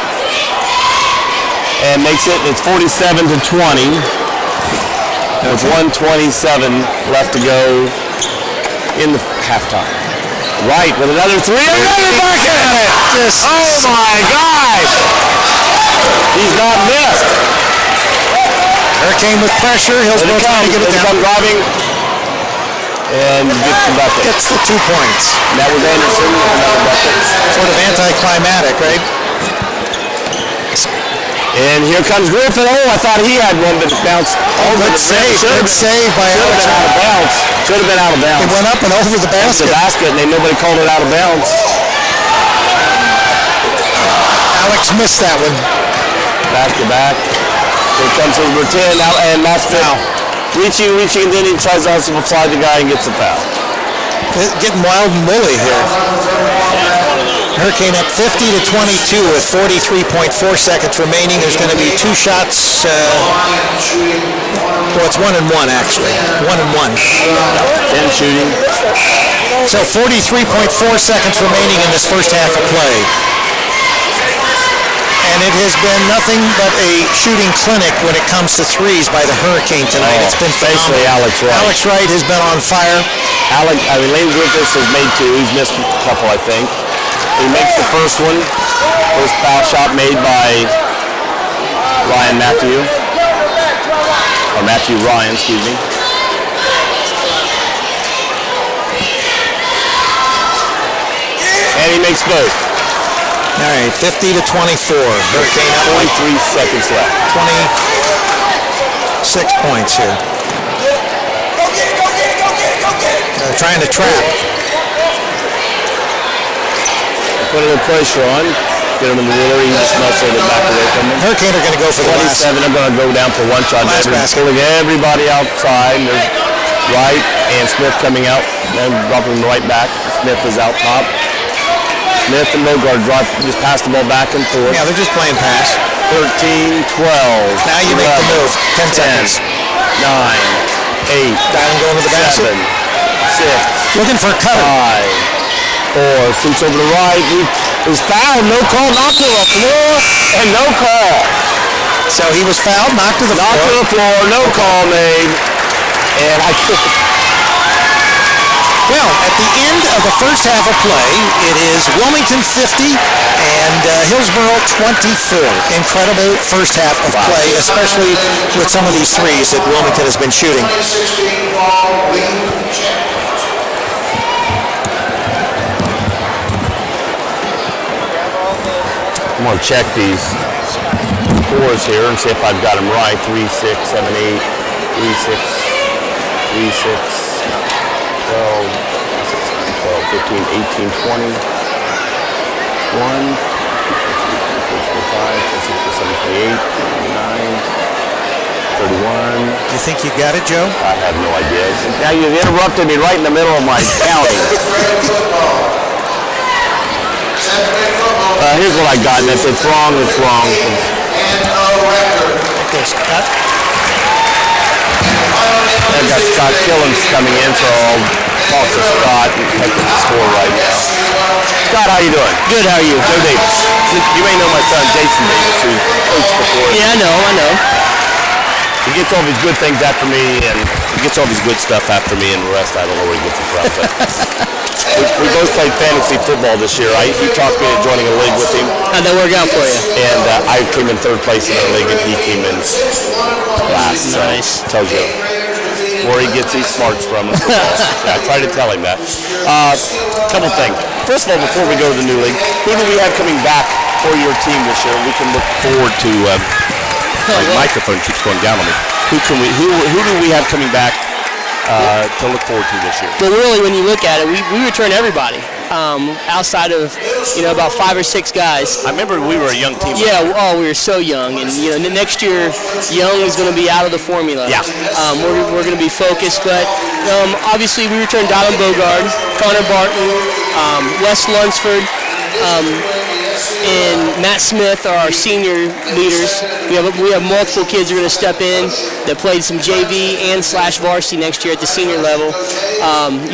And makes it. It's 47-20. With 1:27 left to go in the halftime. Wright with another three. Another bucket at it. Oh my gosh. He's not missed. Hurricane with pressure. Hillsboro trying to get it down. Driving. And gets the bucket. Gets the 2 points. That was Anderson with another bucket. Sort of anticlimactic, right? And here comes Griffin. Oh, I thought he had one, but it bounced. Oh, good save. Good save by Alex. Out of bounds. Should have been out of bounds. It went up and over the basket. And nobody called it out of bounds. Alex missed that one. Back to back. Here comes number 10, and that's foul. Reaching, and then he tries to hustle slide the guy and gets a foul. Getting wild and woolly here. Hurricane up 50-22 with 43.4 seconds remaining. There's going to be 2 shots. Well, it's 1 and 1 actually. 1 and 1. 10 shooting. So 43.4 seconds remaining in this first half of play. And it has been nothing but a shooting clinic when it comes to threes by the Hurricane tonight. It's been phenomenal. Alex Wright. Alex Wright has been on fire. Lane Griffiths has made 2. He's missed a couple, I think. He makes the first one. First foul shot made by Ryan Matthew. Or Matthew Ryan, excuse me. And he makes both. All right, 50-24. Hurricane up 23 seconds left. 26 points here. They're trying to trap. Put a little pressure on. Get him in the middle. He just muscled it back away from him. Hurricane are going to go for the last. 27. I'm going to go down for one shot. Last basket. Pulling everybody outside. There's Wright and Smith coming out. Then dropping right back. Smith is out top. Smith and Bogard just passed the ball back and forth. Yeah, they're just playing pass. 13, 12. Now you 11, make the move. 10 seconds. 9, 8. Diamond going to the basket. 7, 6. Looking for a cutter. 5, 4. Shoots over the right. He was fouled. No call. Knocked to the floor. And no call. So he was fouled. Knocked to the floor. Knocked to the floor. No call made. And I couldn't. Well, at the end of the first half of play, it is Wilmington 50 and Hillsboro 24. Incredible first half of play, especially with some of these threes that Wilmington has been shooting. 2016 Fall League Champions. I'm going to check these scores here and see if I've got them right. 3, 6, 7, 8, 3, 6, 3, 6. 12, 15, 18, 20, 1, 2, 3, 4, 5, 6, 7, 8, 9, 31. You think you got it, Joe? I have no idea. Now you've interrupted me right in the middle of my counting. Here's what I got. If it's wrong, it's wrong. I've got Scott Killens coming in, so I'll talk to Scott and take the score right now. Scott, how you doing? Good, how are you? Joe Davis. You may know my son, Jason Davis, who's coached before. Yeah, I know. He gets all these good things after me, and he gets all these good stuff after me, and the rest I don't know where he gets it from. But we both played fantasy football this year. You talked me into joining a league with him. How'd that work out for you? And I came in third place in our league, and he came in last. Nice. Tells you where he gets these smarts from. I try to tell him that. Couple things. First of all, before we go to the new league, who do we have coming back for your team this year? We can look forward to. My microphone keeps going down on me. Who do we have coming back to look forward to this year? Well, really, when you look at it, we return everybody outside of about 5 or 6 guys. I remember we were a young team. Yeah, we were so young, and next year, young is going to be out of the formula. Yeah. We're going to be focused, but obviously we returned Dylan Bogard, Connor Barton, Wes Lunsford. and Matt Smith are our senior leaders. We have multiple kids who are going to step in that played some JV and / varsity next year at the senior level.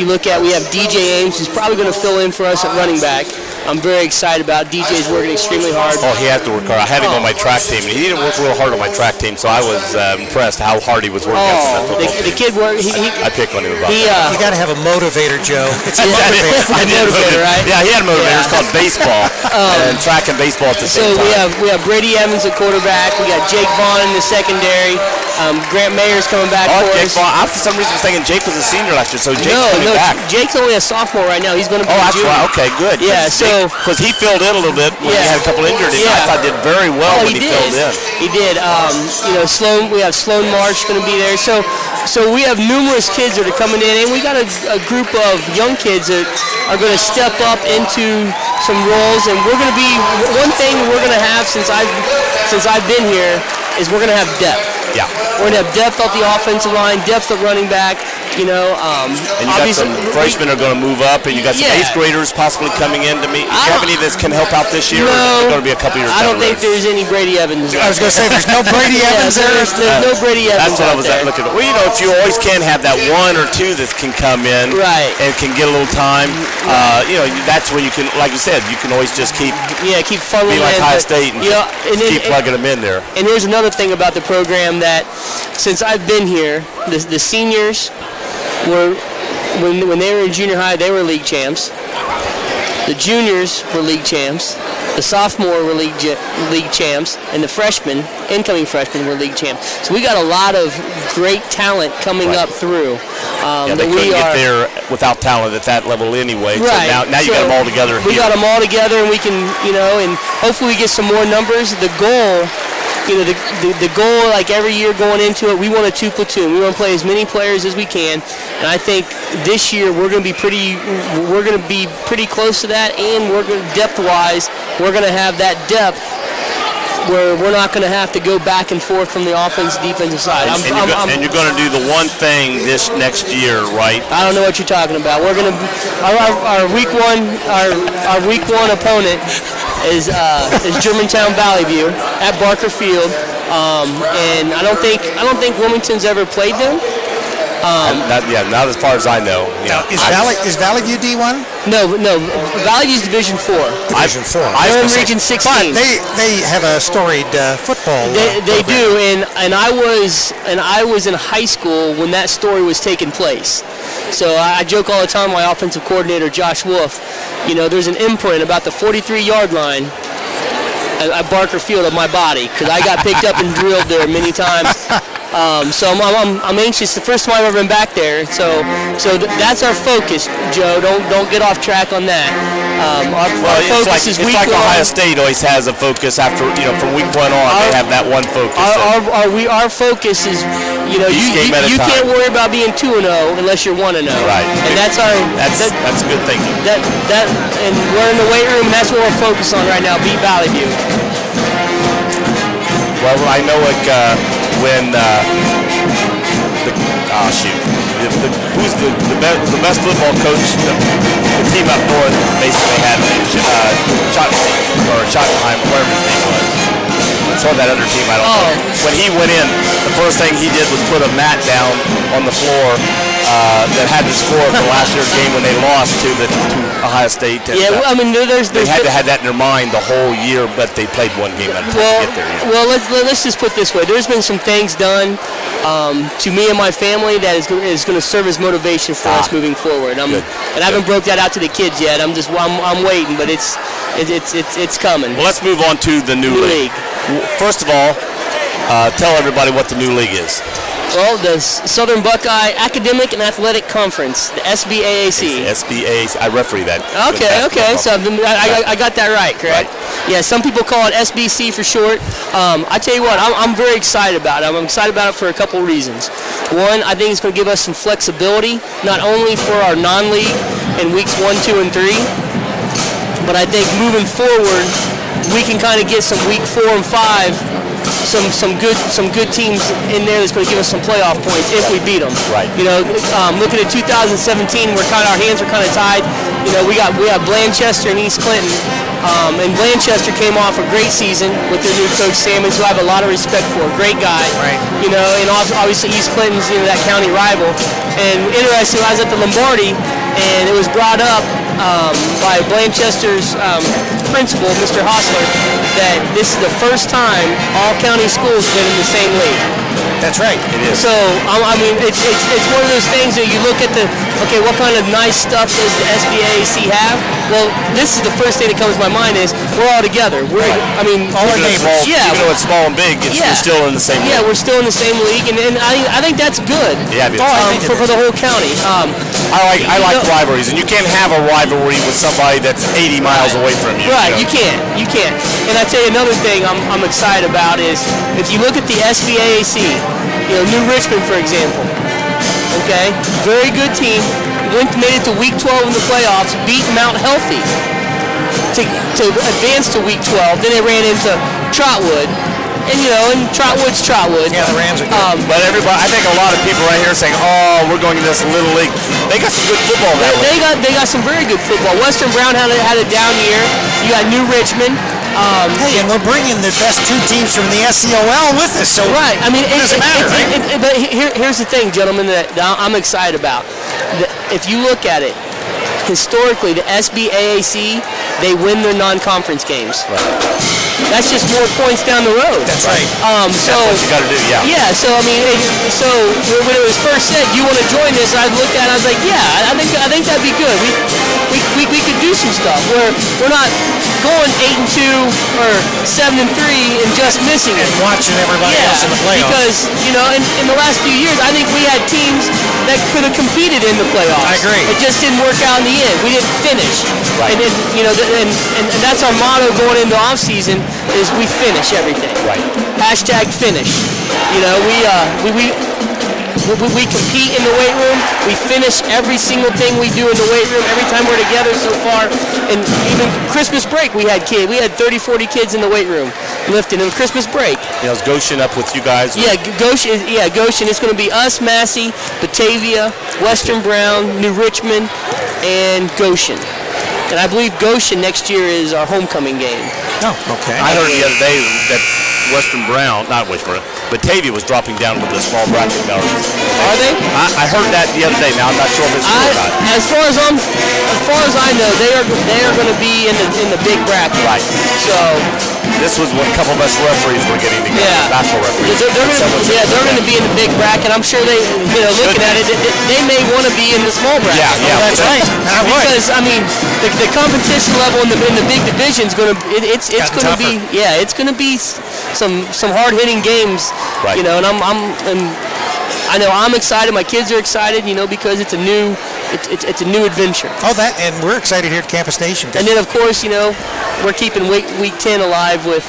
We have DJ Ames, who's probably going to fill in for us at running back. I'm very excited about DJ's working extremely hard. Oh, he has to work hard. I had him on my track team, and he didn't work real hard on my track team, so I was impressed how hard he was working against that football team. The kid worked. I picked on him about that. You got to have a motivator, Joe. It's a motivator. I did motivator, right? Yeah, he had a motivator. It's called baseball, and track and baseball at the same time. So we have Brady Evans at quarterback. We got Jake Vaughn in the secondary. Grant Mayer's coming back for Jake us. Vaughn. I for some reason was thinking Jake was a senior last year, so Jake's coming back. Jake's only a sophomore right now. He's going to be a that's junior. right. Okay, good. Yeah, because he filled in a little bit when he had a couple injured. I thought did very well when he filled in. He did. Sloan. We have Sloan Marsh going to be there. So we have numerous kids that are coming in, and we got a group of young kids that are going to step up into some roles. And we're going to be one thing we're going to have since I've been here is we're going to have depth. Yeah. We're going to have depth off the offensive line, depth at running back. And you got some freshmen are going to move up, and you got some 8th graders possibly coming in to meet. Do you have any that can help out this year? No. Or is it going to be a couple years I don't down the think there's any Brady Evans. I was going to say, there's no Brady Evans there. There's no Brady Evans. That's what I was there. looking at. Well, if you always can have that one or two that can come in and can get a little time, that's where you can, like you said, you can always just keep funneling be like in, High State and keep plugging them in there. And here's another thing about the program that since I've been here, the seniors were, when they were in junior high, they were league champs. The juniors were league champs. The sophomore were league champs, and the incoming freshmen were league champs. So we got a lot of great talent coming up through. They couldn't get there without talent at that level anyway. Right. So now you got them all together. We got them all together, and we can, and hopefully we get some more numbers. The goal. The goal, like every year going into it, we want a 2 platoon. We want to play as many players as we can, and I think this year we're going to be pretty close to that. And depth-wise, we're going to have that depth where we're not going to have to go back and forth from the defensive side. And you're going to do the one thing this next year, right? I don't know what you're talking about. We're going to our week one opponent is Germantown Valley View at Barker Field, and I don't think Wilmington's ever played them. Not as far as I know. Is Valley View D1? No. Valley View's Division 4. Division 4. They're in Region 16. But they have a storied football. They do, and I was in high school when that story was taking place. So I joke all the time. My offensive coordinator Josh Wolf, there's an imprint about the 43-yard line at Barker Field of my body because I got picked up and drilled there many times. So I'm anxious. The first time I've ever been back there. So that's our focus, Joe. Don't get off track on that. Our focus is week like one. Ohio State always has a focus after from week 1 on. They have that one focus. Our focus is you can't worry about being 2-0 unless you're 1-0. Right. And that's a good thing. And we're in the weight room. And that's what we're focused on right now. Beat Valley View. Well, I know when who's the best football coach the team up north basically had Schottenheim, whatever his name was. So that other team, I don't know. When he went in, the first thing he did was put a mat down on the floor that had the score of the last year's game when they lost to Ohio State. And, they had to have that in their mind the whole year, but they played one game at a time to get there. Well, let's just put it this way. There's been some things done to me and my family that is going to serve as motivation for us moving forward. And I haven't broke that out to the kids yet. I'm waiting, but it's coming. Well, let's move on to the new league. First of all, tell everybody what the new league is. Well, the Southern Buckeye Academic and Athletic Conference, the SBAAC. SBAAC. I referee that. Okay. So I got that right, correct? Right. Yeah, some people call it SBC for short. I tell you what, I'm very excited about it. I'm excited about it for a couple reasons. One, I think it's going to give us some flexibility, not only for our non-league in weeks 1, 2, and 3, but I think moving forward, we can kind of get some week 4 and 5 some good teams in there that's going to give us some playoff points if we beat them. Right. Looking at 2017, our hands are kind of tied. We have Blanchester and East Clinton And Blanchester came off a great season with their new coach Sammons, who I have a lot of respect for. Great guy, Right. And obviously East Clinton's that county rival. And interesting, I was at the Lombardi, and it was brought up by Blanchester's principal, Mr. Hostler, that this is the first time all county schools have been in the same league. That's right. It is. So it's one of those things that you look at what kind of nice stuff does the SBAC have? Well, this is the first thing that comes to my mind is we're all together. All our neighbors. Even though it's small and big, we're still in the same league. Yeah, we're still in the same league, and I think that's good. Yeah, it is. For the whole county. I like rivalries, and you can't have a rivalry with somebody that's 80 miles away from you. Right, you can't. And I tell you another thing I'm excited about is if you look at the SBAAC, New Richmond, for example. Okay, very good team. Made it to Week 12 in the playoffs, beat Mount Healthy to advance to Week 12. Then they ran into Trotwood. And Trotwood's Trotwood. Yeah, the Rams are good. But everybody, I think a lot of people right here are saying, "Oh, we're going to this little league." They got some good football. They got some very good football. Western Brown had a down year. You got New Richmond. And we're bringing the best two teams from the SCOL with us. So right. It doesn't matter, right? But here's the thing, gentlemen, that I'm excited about. If you look at it, historically, the SBAAC, they win their non-conference games. Right. That's just more points down the road. That's right. That's what you got to do, yeah. Yeah, so when it was first said you want to join this, I looked at it, I was like, yeah, I think that'd be good. We could do some stuff where we're not going 8-2 or 7-3 and just missing it. And watching everybody else in the playoffs. Because in the last few years, I think we had teams that could have competed in the playoffs. I agree. It just didn't work out in the end. We didn't finish. Right. And that's our motto going into off season is we finish everything. Right. Hashtag finish. We compete in the weight room. We finish every single thing we do in the weight room every time we're together so far. And even Christmas break, we had 30, 40 kids in the weight room lifting in Christmas break. Is Goshen up with you guys? Yeah, Goshen. It's going to be us, Massey, Batavia, Western Brown, New Richmond, and Goshen. And I believe Goshen next year is our homecoming game. Oh, okay. I heard the other day that Batavia was dropping down with the small bracket numbers. Are they? I heard that the other day. Now I'm not sure if it's true or not. As far as I know, they are going to be in the big bracket. Right. So this was what a couple of us referees were getting together. Yeah. Basketball referees. They're going to be in the big bracket. I'm sure they, looking at it, they may want to be in the small bracket. Yeah, that's right. Because the competition level in the big division is going to it's going to be it's going to be some hard hitting games. Right. And I know I'm excited. My kids are excited. Because it's a new adventure. Oh, and we're excited here at Campus Nation. And then of course we're keeping week 10 alive with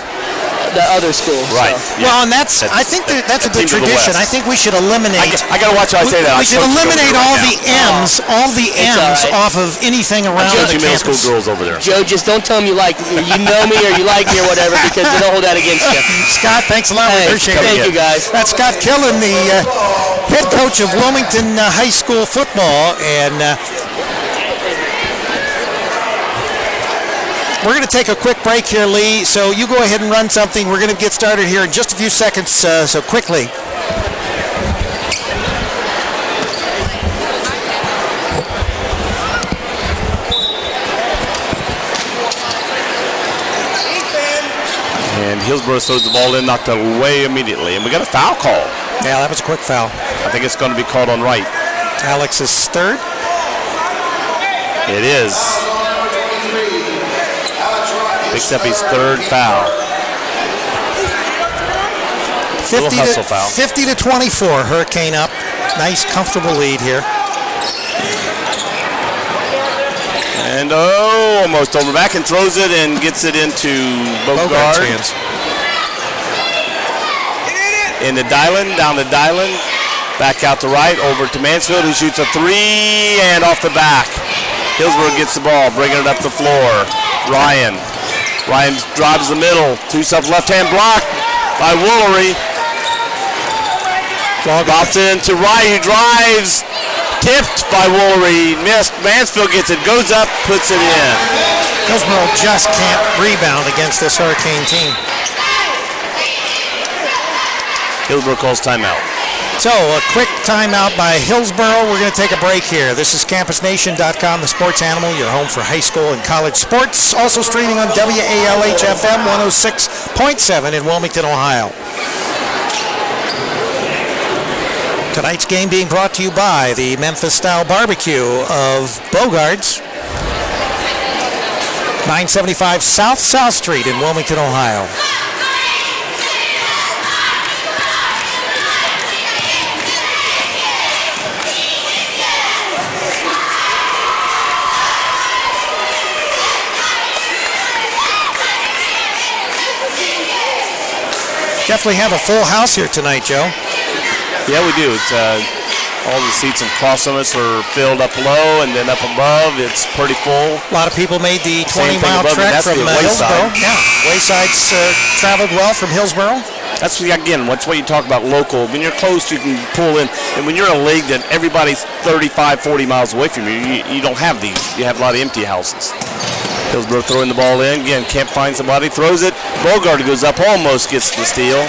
the other schools. Right. So. Yeah. Well, and that's I think that's a good tradition. I think we should eliminate. I got to watch how I say that. We should eliminate all the M's right. off of anything around the middle campus. school girls over there. Joe, just don't tell them you like me, you know me, or you like me, or whatever, because they don't hold that against you. Scott, thanks a lot. We appreciate it. Thank you, guys. That's Scott Killen, the head coach of Wilmington High School football, and we're going to take a quick break here, Lee, so you go ahead and run something. We're going to get started here in just a few seconds, so quickly. And Hillsboro throws the ball in, knocked it away immediately. And we got a foul call. Yeah, that was a quick foul. I think it's going to be called on Wright. Alex's third. It is. Picks up his third foul. 50 to 24, Hurricane up. Nice, comfortable lead here. And almost over. Back and throws it and gets it into Bogart's hands. Into Dylan, down to Dylan. Back out to right, over to Mansfield, who shoots a three and off the back. Hillsboro gets the ball, bringing it up the floor. Ryan drives the middle. Two-step left-hand block by Woolery. Drops it into Wright, who drives. Tipped by Woolery. Missed. Mansfield gets it, goes up, puts it in. Hillsboro just can't rebound against this Hurricane team. Hillsboro calls timeout. So a quick timeout by Hillsboro. We're going to take a break here. This is CampusNation.com, the sports animal, your home for high school and college sports. Also streaming on WALH-FM 106.7 in Wilmington, Ohio. Tonight's game being brought to you by the Memphis-style barbecue of Bogart's, 975 South Street in Wilmington, Ohio. Definitely have a full house here tonight, Joe. Yeah, we do. It's all the seats and cross on us are filled up low, and then up above it's pretty full. A lot of people made the Same thing 20-mile above, trek that's from the Hillsboro. Wayside. Yeah, Wayside's traveled well from Hillsboro. That's, again, what's what you talk about local. When you're close, you can pull in. And when you're in a league that everybody's 35, 40 miles away from you, you don't have these. You have a lot of empty houses. Hillsboro throwing the ball in. Again, can't find somebody. Throws it. Bogart goes up, almost gets the steal.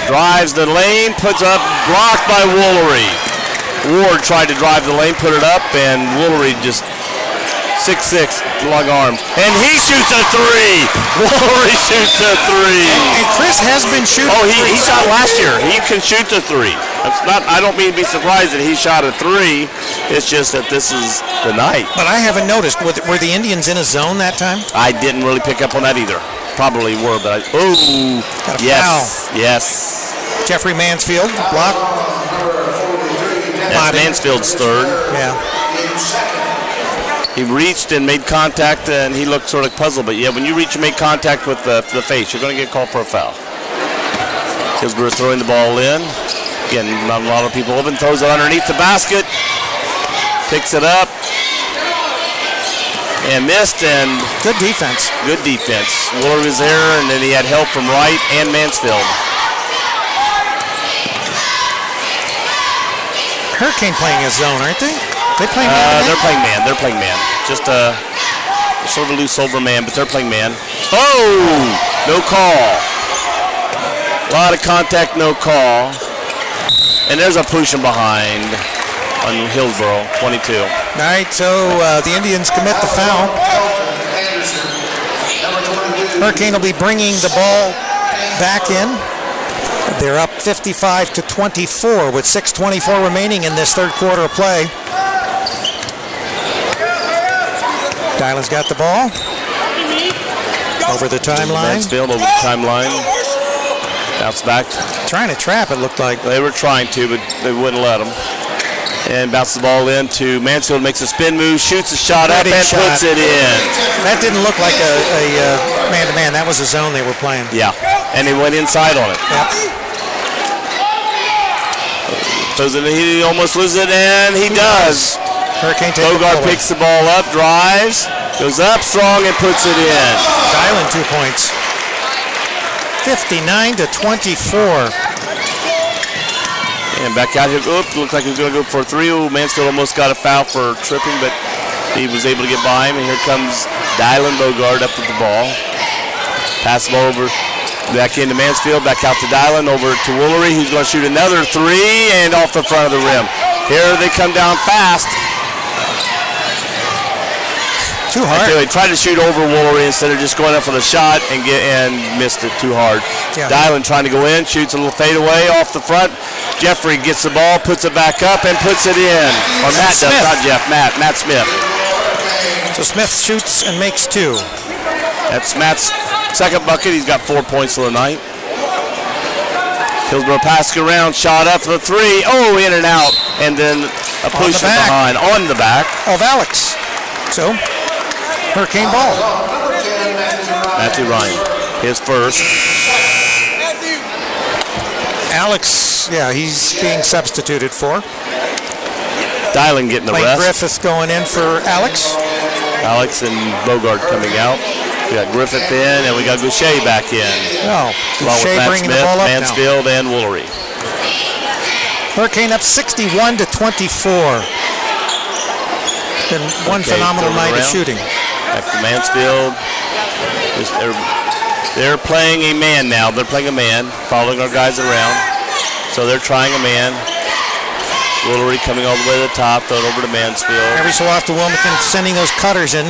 Drives the lane, puts up, blocked by Woolery. Ward tried to drive the lane, put it up, and Woolery just 6'6", long arms. And he shoots a three. Woolery shoots a three. And Chris has been shooting. Oh, he shot last year. He can shoot the three. That's not. I don't mean to be surprised that he shot a three. It's just that this is the night. But I haven't noticed. Were the Indians in a zone that time? I didn't really pick up on that either. Probably were, but Got a foul. Yes. Jeffrey Mansfield, block. That's Mansfield's third. Yeah. He reached and made contact, and he looked sort of puzzled. But, yeah, when you reach and make contact with the face, you're going to get called for a foul. Hillsboro throwing the ball in. Again, not a lot of people open. Throws it underneath the basket. Picks it up. And missed, and Good defense. good defense. Wooler was there, and then he had help from Wright and Mansfield. Hurricane playing a zone, aren't they? They playing man? They're playing man. They're playing man. Just a sort of a loose over man, but they're playing man. Oh! No call. A lot of contact, no call. And there's a push from behind on Hillsboro, 22. All right, so the Indians commit the foul. Hurricane will be bringing the ball back in. They're up 55-24 with 6:24 remaining in this third quarter of play. Dylan's got the ball. Over the timeline. Mansfield over the timeline. Bounce back. Trying to trap, it looked like. They were trying to, but they wouldn't let them. And bounces the ball in to Mansfield, makes a spin move, shoots a shot up, and puts it in. That didn't look like a man-to-man. That was a zone they were playing. Yeah, and he went inside on it. Yep. He almost loses it, and he does. Hurricane takes Bogart picks the ball up, drives, goes up strong, and puts it in. Dylan 2 points. 59-24. And back out here. Oop, looks like he was going to go for a three. Ooh, Mansfield almost got a foul for tripping, but he was able to get by him. And here comes Dylan Bogart up with the ball. Pass the ball over back into Mansfield, back out to Dylan, over to Woolery, who's going to shoot another three, and off the front of the rim. Here they come down fast. Too hard. He tried to shoot over Woolery instead of just going up for the shot and missed it too hard. Yeah. Dylan trying to go in, shoots a little fadeaway off the front. Jeffrey gets the ball, puts it back up, and puts it in. Or Matt does, not Jeff. Matt Smith. So Smith shoots and makes two. That's Matt's second bucket. He's got 4 points for the night. Hillsboro passing around, shot up for the three. Oh, in and out. And then a push from behind. On the back. Of Alex. So, Hurricane ball. Matthew Ryan. His first. Alex, yeah, he's being substituted for. Dylan getting the Blake rest. Griffith going in for Alex. Alex and Bogart coming out. We got Griffith in, and we got Goucher back in. Oh, Along with Goucher Matt bringing Smith, the ball up Mansfield, and Woolery. Hurricane up 61-24. Been one phenomenal night of shooting. Back to Mansfield. They're playing a man now. They're playing a man, following our guys around. So they're trying a man. Woolery coming all the way to the top, thrown over to Mansfield. Every so often, Wilmington sending those cutters in.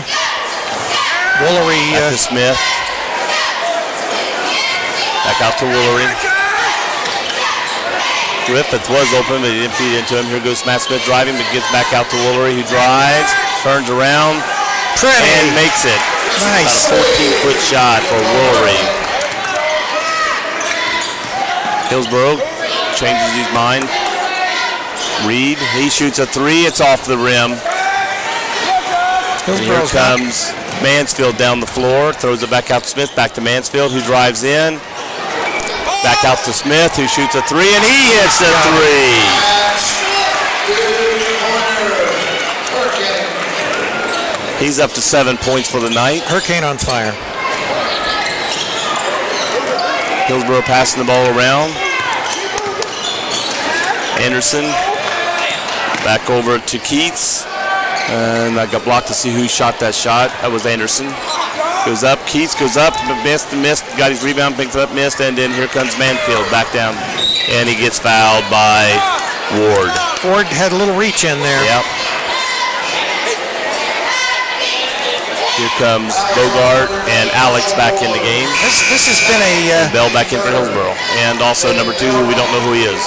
Woolery. Back to Smith. Back out to Woolery. Griffith was open, but he didn't feed into him. Here goes Matt Smith driving, but gets back out to Woolery, who drives, turns around, and makes it. Nice. About a 14-foot shot for Woolery. Hillsboro changes his mind. Reed, he shoots a three. It's off the rim. And here comes Mansfield down the floor. Throws it back out to Smith. Back to Mansfield, who drives in. Back out to Smith, who shoots a three, and he hits a three. He's up to 7 points for the night. Hurricane on fire. Hillsboro passing the ball around. Anderson back over to Keats. And I got blocked to see who shot that shot. That was Anderson. Goes up, Keats goes up, missed, got his rebound, picked it up, missed, and then here comes Mansfield back down. And he gets fouled by Ward. Ward had a little reach in there. Yep. Here comes Bogart and Alex back in the game. This has been a... Bell back in for Hillsboro. And also number 2, who we don't know who he is.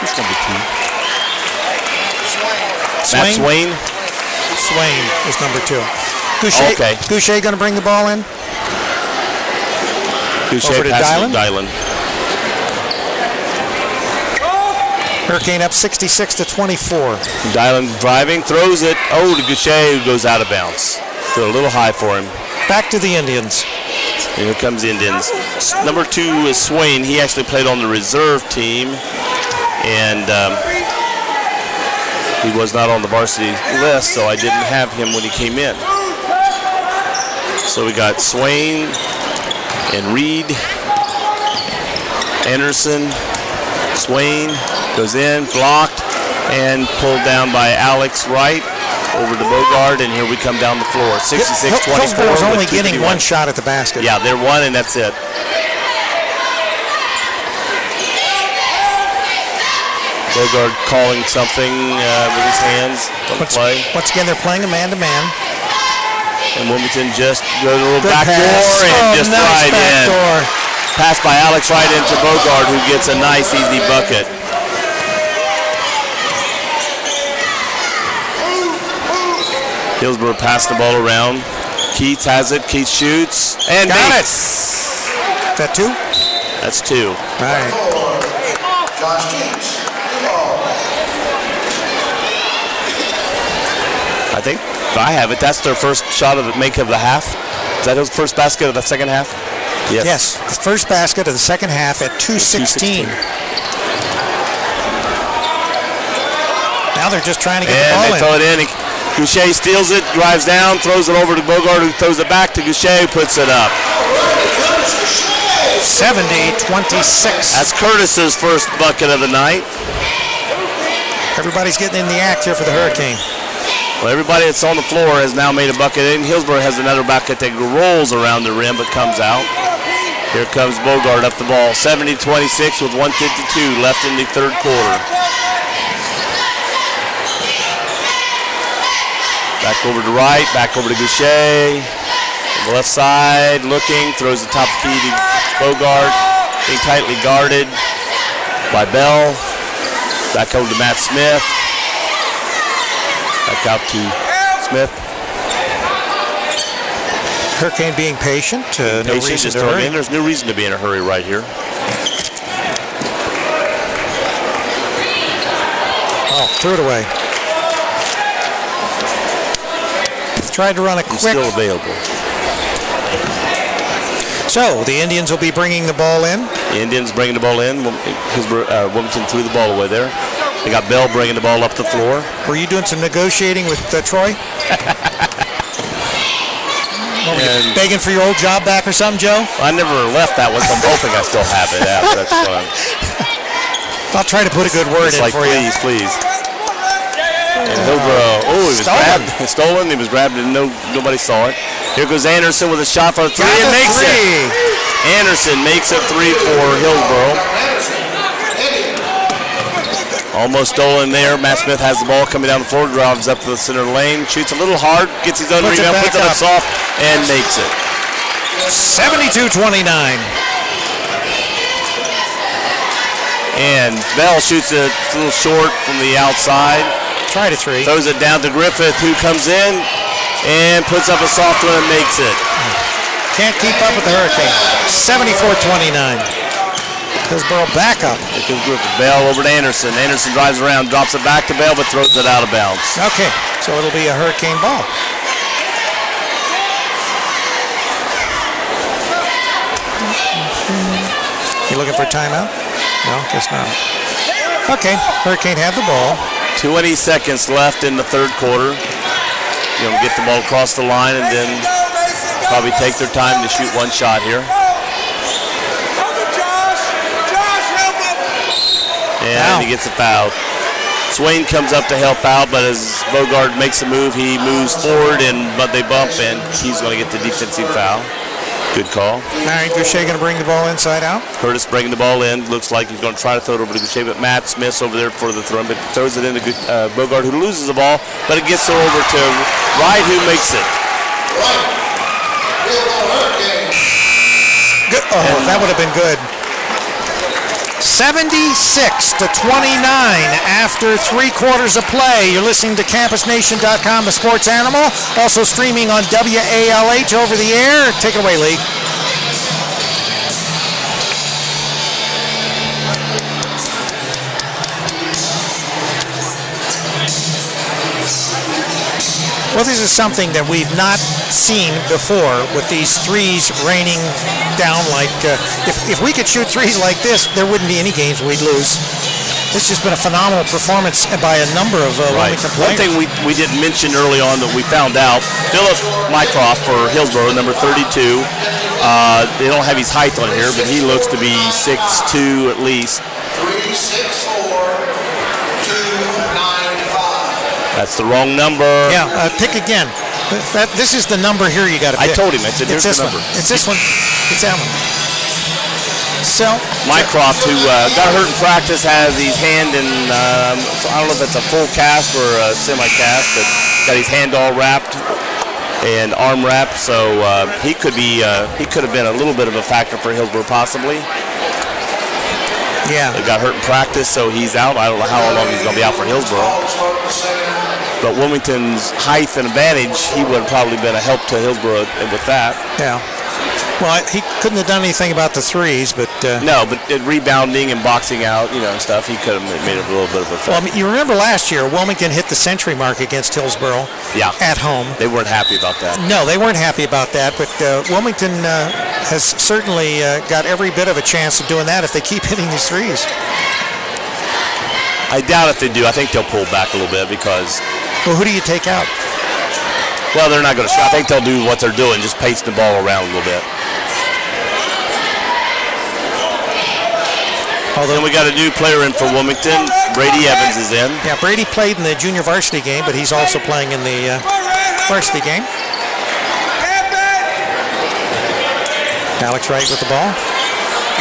Who's number 2? Matt Swain? Swain is number 2. Goucher, okay. Goucher going to bring the ball in? Goucher over to passes Dylan. Hurricane up 66-24. Dylan driving, throws it. Oh, to Goucher, who goes out of bounds. Threw a little high for him. Back to the Indians. And here comes Indians. Number 2 is Swain. He actually played on the reserve team. And he was not on the varsity list, so I didn't have him when he came in. So we got Swain and Reed, Anderson, Swain goes in, blocked, and pulled down by Alex Wright over to Bogart, and here we come down the floor. 66-24. Hillsboro's only getting one shot at the basket. Yeah, they're one, and that's it. Bogart calling something with his hands on the play. Once again, they're playing a man-to-man. And Wilmington just goes a little Good back door pass. and just nice right back in. door. Pass by Alex right into Bogart, who gets a nice, easy bucket. Hillsboro passed the ball around. Keats has it. Keats shoots. And Got it. makes. Is that 2? That's 2. All right. Josh Keats. I think if I have it, that's their first shot of the make of the half. Is that his first basket of the second half? Yes. The first basket of the second half at 2:16. Now they're just trying to get the ball And they in. throw it in. Goucher steals it, drives down, throws it over to Bogart, who throws it back to Goucher, who puts it up. 70-26. That's Curtis's first bucket of the night. Everybody's getting in the act here for the Hurricane. Well, everybody that's on the floor has now made a bucket. And Hillsboro has another bucket that rolls around the rim but comes out. Here comes Bogart up the ball. 70-26 with 1:52 left in the third quarter. Back over to Wright, back over to Goucher. On the left side, looking, throws the top key to Bogart. Being tightly guarded by Bell. Back over to Matt Smith. Back out to Smith. Hurricane being patient. No Patient reason just to throwing hurry. in. There's no reason to be in a hurry right here. Oh, threw it away. Tried to run a He's quick. still available. So the Indians will be bringing the ball in. The Indians bringing the ball in. Wilmington threw the ball away there. They got Bell bringing the ball up the floor. Were you doing some negotiating with Troy? Begging for your old job back or something, Joe? I never left that one, so I'm hoping I still have it. Yeah, that's fun. I'll try to put a good word It's in like, for please, you. please. Hillsboro. Oh, he was Stolen. grabbed. Stolen. He was grabbed and nobody saw it. Here goes Anderson with a shot for a three and makes it. Anderson makes a three for Hillsboro. Almost stolen there. Matt Smith has the ball coming down the floor, drives up to the center lane, shoots a little hard, gets his own rebound, puts it up soft, and makes it. 72-29. And Bell shoots it a little short from the outside. Tried a three. Throws it down to Griffith, who comes in and puts up a soft one and makes it. Can't keep up with the Hurricane. 74-29. Hillsboro back up. Here comes Griffith. Bell over to Anderson. Anderson drives around, drops it back to Bell, but throws it out of bounds. Okay, so it'll be a Hurricane ball. You looking for a timeout? No, guess not. Okay, Hurricane had the ball. 20 seconds left in the third quarter. You know, get the ball across the line and then probably take their time to shoot one shot here. And he gets a foul. Swain comes up to help out, but as Bogard makes a move, he moves forward, but they bump, and he's going to get the defensive foul. Good call. All right, Goucher going to bring the ball inside out. Curtis bringing the ball in. Looks like he's going to try to throw it over to Goucher, but Matt Smith's over there for the throw, but throws it into Bogard, who loses the ball, but it gets over to Wright, who makes it. Good. Oh, that would have been good. 76-29 after 3 quarters of play. You're listening to CampusNation.com, the sports animal. Also streaming on WALH over the air. Take it away, Lee. Well, this is something that we've not seen before with these threes raining down like, if we could shoot threes like this, there wouldn't be any games we'd lose. It's just been a phenomenal performance by a number of Wilmington players. One thing we didn't mention early on that we found out, Philip Mycroft for Hillsboro, number 32, they don't have his height on here, but he looks to be 6'2" at least. 364. That's the wrong number. Yeah, pick again. This is the number here you got to pick. I told him. I said, here's the number. It's this one. It's that one. So Mycroft, who got hurt in practice, has his hand in, I don't know if it's a full cast or a semi-cast, but got his hand all wrapped and arm wrapped, so he could have been a little bit of a factor for Hillsboro possibly. Yeah. He got hurt in practice, so he's out. I don't know how long he's going to be out for Hillsboro. But Wilmington's height and advantage, he would have probably been a help to Hillsboro with that. Yeah. Well, he couldn't have done anything about the threes, but... No, but rebounding and boxing out, and stuff, he could have made a little bit of a effect. Well, I mean, you remember last year, Wilmington hit the century mark against Hillsboro at home. They weren't happy about that. No, they weren't happy about that, but Wilmington has certainly got every bit of a chance of doing that if they keep hitting these threes. I doubt if they do. I think they'll pull back a little bit because... Well, who do you take out? Well, they're not going to shoot. I think they'll do what they're doing, just pace the ball around a little bit. Although we got a new player in for Wilmington. Brady Evans is in. Yeah, Brady played in the junior varsity game, but he's also playing in the varsity game. Alex Wright with the ball.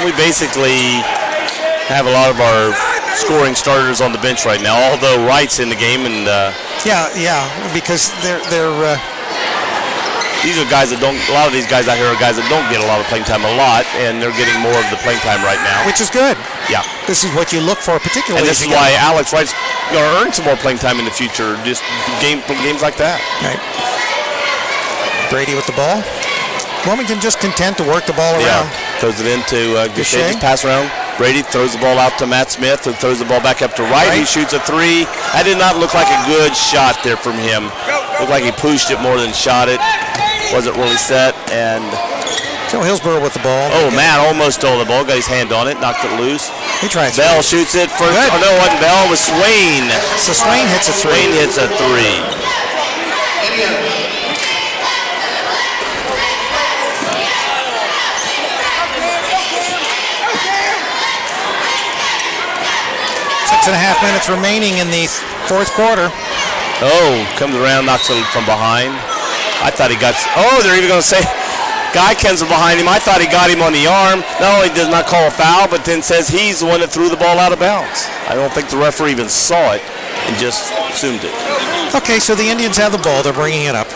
We basically have a lot of our scoring starters on the bench right now, although Wright's in the game, and yeah, because they're these are guys that don't. A lot of these guys out here are guys that don't get a lot of playing time a lot, and they're getting more of the playing time right now, which is good. Yeah, this is what you look for, particularly. And this is why Alex Wright's going to earn some more playing time in the future, just games like that. Right. Brady with the ball. Wilmington just content to work the ball around. Yeah, throws it into Goucher, just pass around. Brady throws the ball out to Matt Smith, who throws the ball back up to Wright, who shoots a three. That did not look like a good shot there from him. Looked like he pushed it more than shot it. Wasn't really set. And so Hillsboro with the ball. Oh, Matt almost stole the ball. Got his hand on it, knocked it loose. He tried. Bell shoots it for. Oh, no, it wasn't Bell. It was Swain. So Swain hits a three. Swain hits a three. Six and a half minutes remaining in the fourth quarter. Oh, comes around, knocks it from behind. I thought he got. Oh, they're even going to say Guy comes from behind him. I thought he got him on the arm. Not only does not call a foul, but then says he's the one that threw the ball out of bounds. I don't think the referee even saw it and just assumed it. Okay, so the Indians have the ball. They're bringing it up.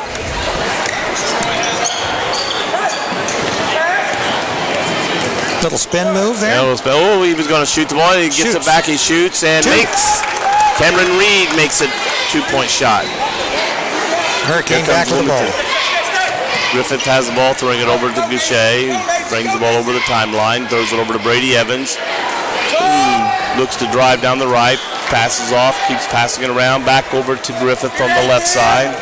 Little spin move there. Yeah, oh, he was going to shoot the ball. He gets it back. He shoots and makes. Cameron Reed makes a 2-point shot. Hurricane back with the ball. Griffith has the ball, throwing it over to Goucher. Brings the ball over the timeline, throws it over to Brady Evans. Looks to drive down the right, passes off, keeps passing it around, back over to Griffith on the left side.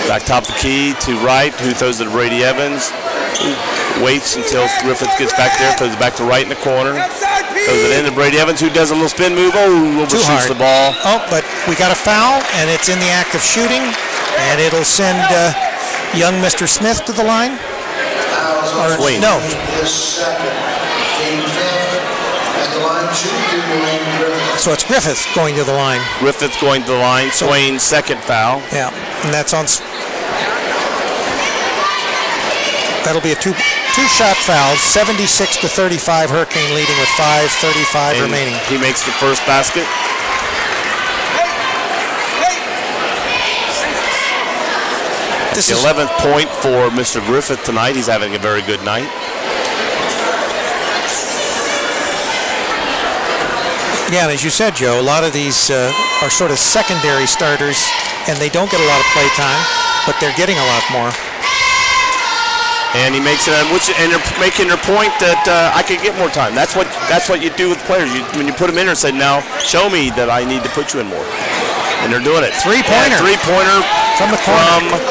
Back top of the key to Wright, who throws it to Brady Evans. Waits until Griffith gets back there, throws it back to Wright in the corner. Throws it into Brady Evans, who does a little spin move. Oh, overshoots the ball. Oh, but we got a foul, and it's in the act of shooting, and it'll send young Mr. Smith to the line. Or, no. So it's Griffith going to the line. Griffith going to the line. Swain's second foul. Yeah, and that's on. That'll be a two-shot foul. 76-35. Hurricane leading with 5:35 remaining. He makes the first basket. This the 11th point for Mr. Griffith tonight. He's having a very good night. Yeah, and as you said, Joe, a lot of these are sort of secondary starters, and they don't get a lot of play time, but they're getting a lot more. And he makes it, and they're making their point that I could get more time. That's what you do with players. When you put them in there, say, now show me that I need to put you in more. And they're doing it. Three-pointer. Three-pointer from the corner. From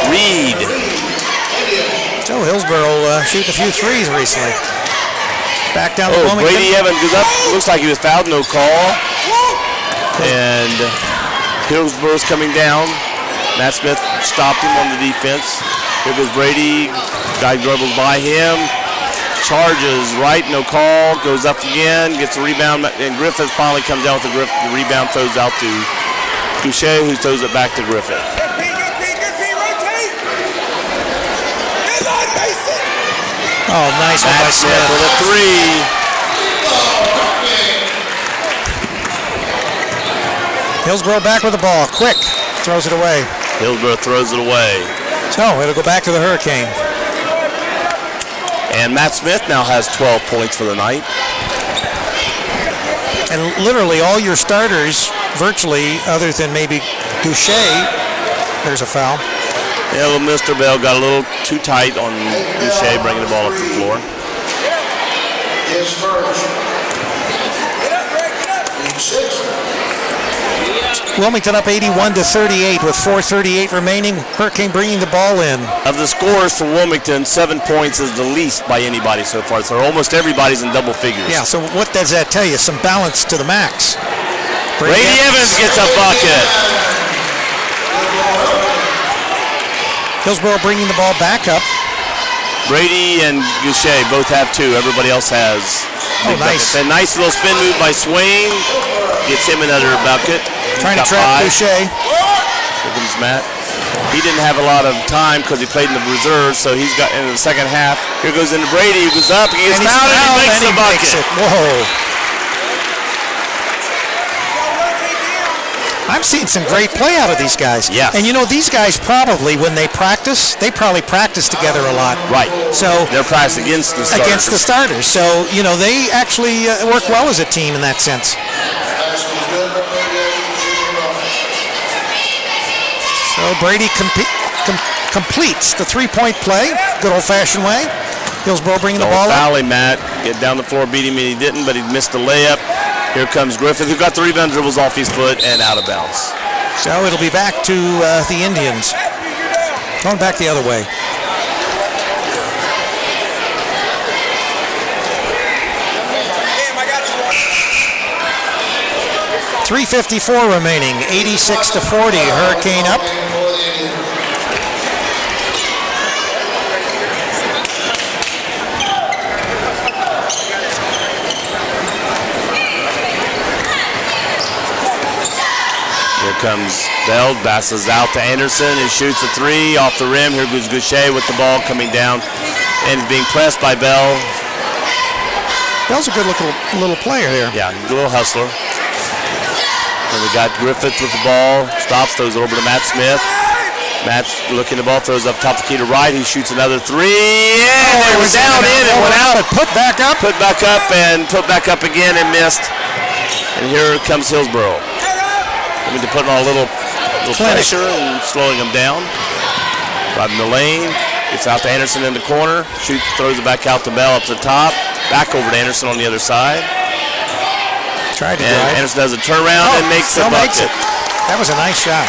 Reed. Joe Hillsboro shooting a few threes recently. Back down the Wilmington. Brady Evans goes up. Looks like he was fouled. No call. And Hillsboro's coming down. Matt Smith stopped him on the defense. Here goes Brady. Guy dribbles by him. Charges right. No call. Goes up again. Gets a rebound. And Griffith finally comes down with the rebound. Throws out to Goucher, who throws it back to Griffith. Oh, nice one by Smith. With a three. Hillsboro back with the ball. Quick. Throws it away. Hillsboro throws it away. So it'll go back to the Hurricane. And Matt Smith now has 12 points for the night. And literally all your starters, virtually, other than maybe Goucher, there's a foul. Yeah, little Mr. Bell got a little too tight on Goucher, bringing the ball up the floor. His first. Wilmington up 81-38 with 4:38 remaining. Hurricane bringing the ball in. Of the scores for Wilmington, 7 points is the least by anybody so far. So almost everybody's in double figures. Yeah, so what does that tell you? Some balance to the max. Brady Evans gets a bucket. Hillsboro bringing the ball back up. Brady and Goucher both have two. Everybody else has. Nice. A nice little spin move by Swain. Gets him another bucket. Trying to trap Goucher. Here comes Matt. He didn't have a lot of time because he played in the reserves, so he's got in the second half. Here goes into Brady, who goes up, he gets fouled, and he makes the bucket. Whoa. I'm seeing some great play out of these guys. Yes. And you know, these guys probably, when they practice together a lot. Right. So they're practicing against the starters. Against the starters. So, you know, they actually work well as a team in that sense. So Brady completes the three-point play, good old-fashioned way. Hillsboro bringing the ball up. Fouling Matt, get down the floor, beat him, and he didn't, but he missed the layup. Here comes Griffith, who got the rebound, dribbles off his foot, and out of bounds. So it'll be back to the Indians. Going back the other way. .354 remaining, 86-40. Hurricane up. Here comes Bell, passes out to Anderson and shoots a three off the rim. Here goes Goucher with the ball coming down and being pressed by Bell. Bell's a good little player here. Yeah, a little hustler. And we got Griffith with the ball. Stops, throws it over to Matt Smith. Matt's looking the ball, throws up top the key to right. He shoots another three. Yeah, it was down in and went out. Put back up. Put back up and put back up again and missed. And here comes Hillsboro. I mean, they're putting on a little pressure and slowing them down. Driving the lane. Gets out to Anderson in the corner. Shoots, throws it back out to Bell up to the top. Back over to Anderson on the other side. Tried to drive. Anderson does a turnaround and makes the bucket. That was a nice shot.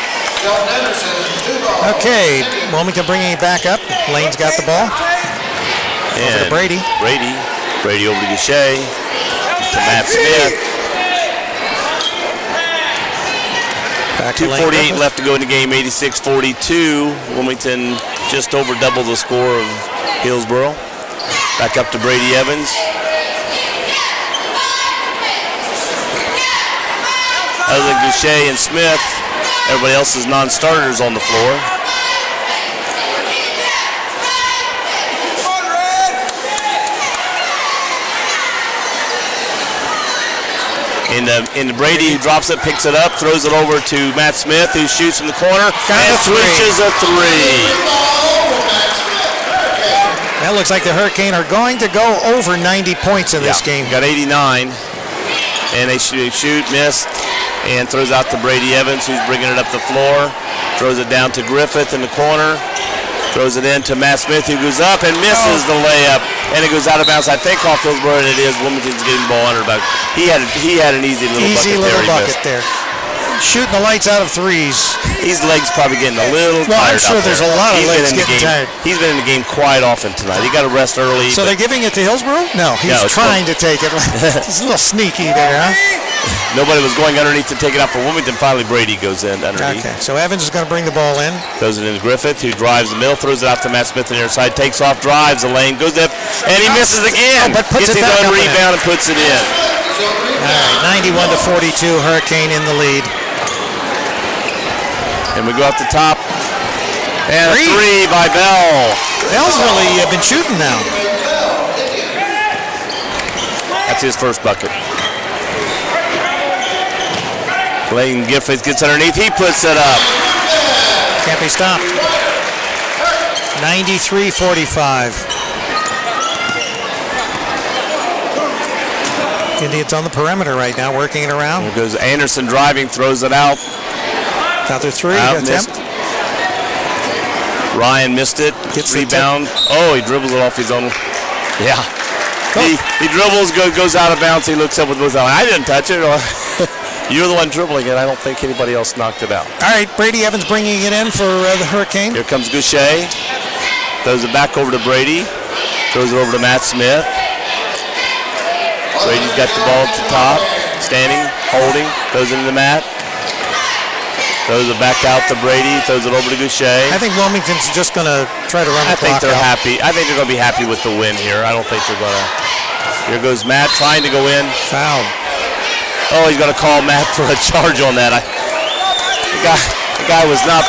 Okay, Wilmington bringing it back up. Lane's got the ball. Over to Brady. Brady over to Goucher. To Matt Smith. Back to 2:48 left to go in the game. 86-42. Wilmington just over double the score of Hillsboro. Back up to Brady Evans. Other than Goucher and Smith, everybody else is non-starters on the floor. And Brady, who drops it, picks it up, throws it over to Matt Smith, who shoots from the corner and switches a three. That looks like the Hurricane are going to go over 90 points in this game. Got 89. And they shoot, missed, and throws out to Brady Evans, who's bringing it up the floor. Throws it down to Griffith in the corner. Throws it in to Matt Smith, who goes up and misses the layup. And it goes out of bounds, I think, off Hillsboro, and it is. Wilmington's getting the ball under back. He had an easy little bucket there. Shooting the lights out of threes. His legs probably getting a little tired. I'm sure there's a lot of legs getting tired. He's been in the game quite often tonight. He got to rest early. So they're giving it to Hillsboro? No, he's trying to take it. He's a little sneaky there, huh? Nobody was going underneath to take it out for Wilmington. Finally, Brady goes in underneath. Okay, so Evans is going to bring the ball in. Throws it in to Griffith, who drives the middle, throws it out to Matt Smith on the other side, takes off, drives the lane, goes up, and he misses again. But puts Gets it his back own up rebound and puts it in. All right, 91-42, Hurricane in the lead. And we go up the top. And a three by Bell. Bell's really been shooting now. That's his first bucket. Lane Griffith gets underneath. He puts it up. Can't be stopped. 93-45. Indians on the perimeter right now, working it around. There goes Anderson driving, throws it out. Another three. Missed. Ryan missed it. Gets rebound. Oh, he dribbles it off his own. Yeah. He dribbles, goes out of bounds. He looks up with both hands. I didn't touch it. You're the one dribbling it. I don't think anybody else knocked it out. All right, Brady Evans bringing it in for the Hurricane. Here comes Goucher. Throws it back over to Brady. Throws it over to Matt Smith. Brady's got the ball at the top. Standing, holding. Throws it into Matt. Throws it back out to Brady. Throws it over to Goucher. I think Wilmington's just going to try to run the clock out. I think they're happy. I think they're going to be happy with the win here. I don't think they're going to. Here goes Matt trying to go in. Foul. Oh, he's going to call Matt for a charge on that. The guy was not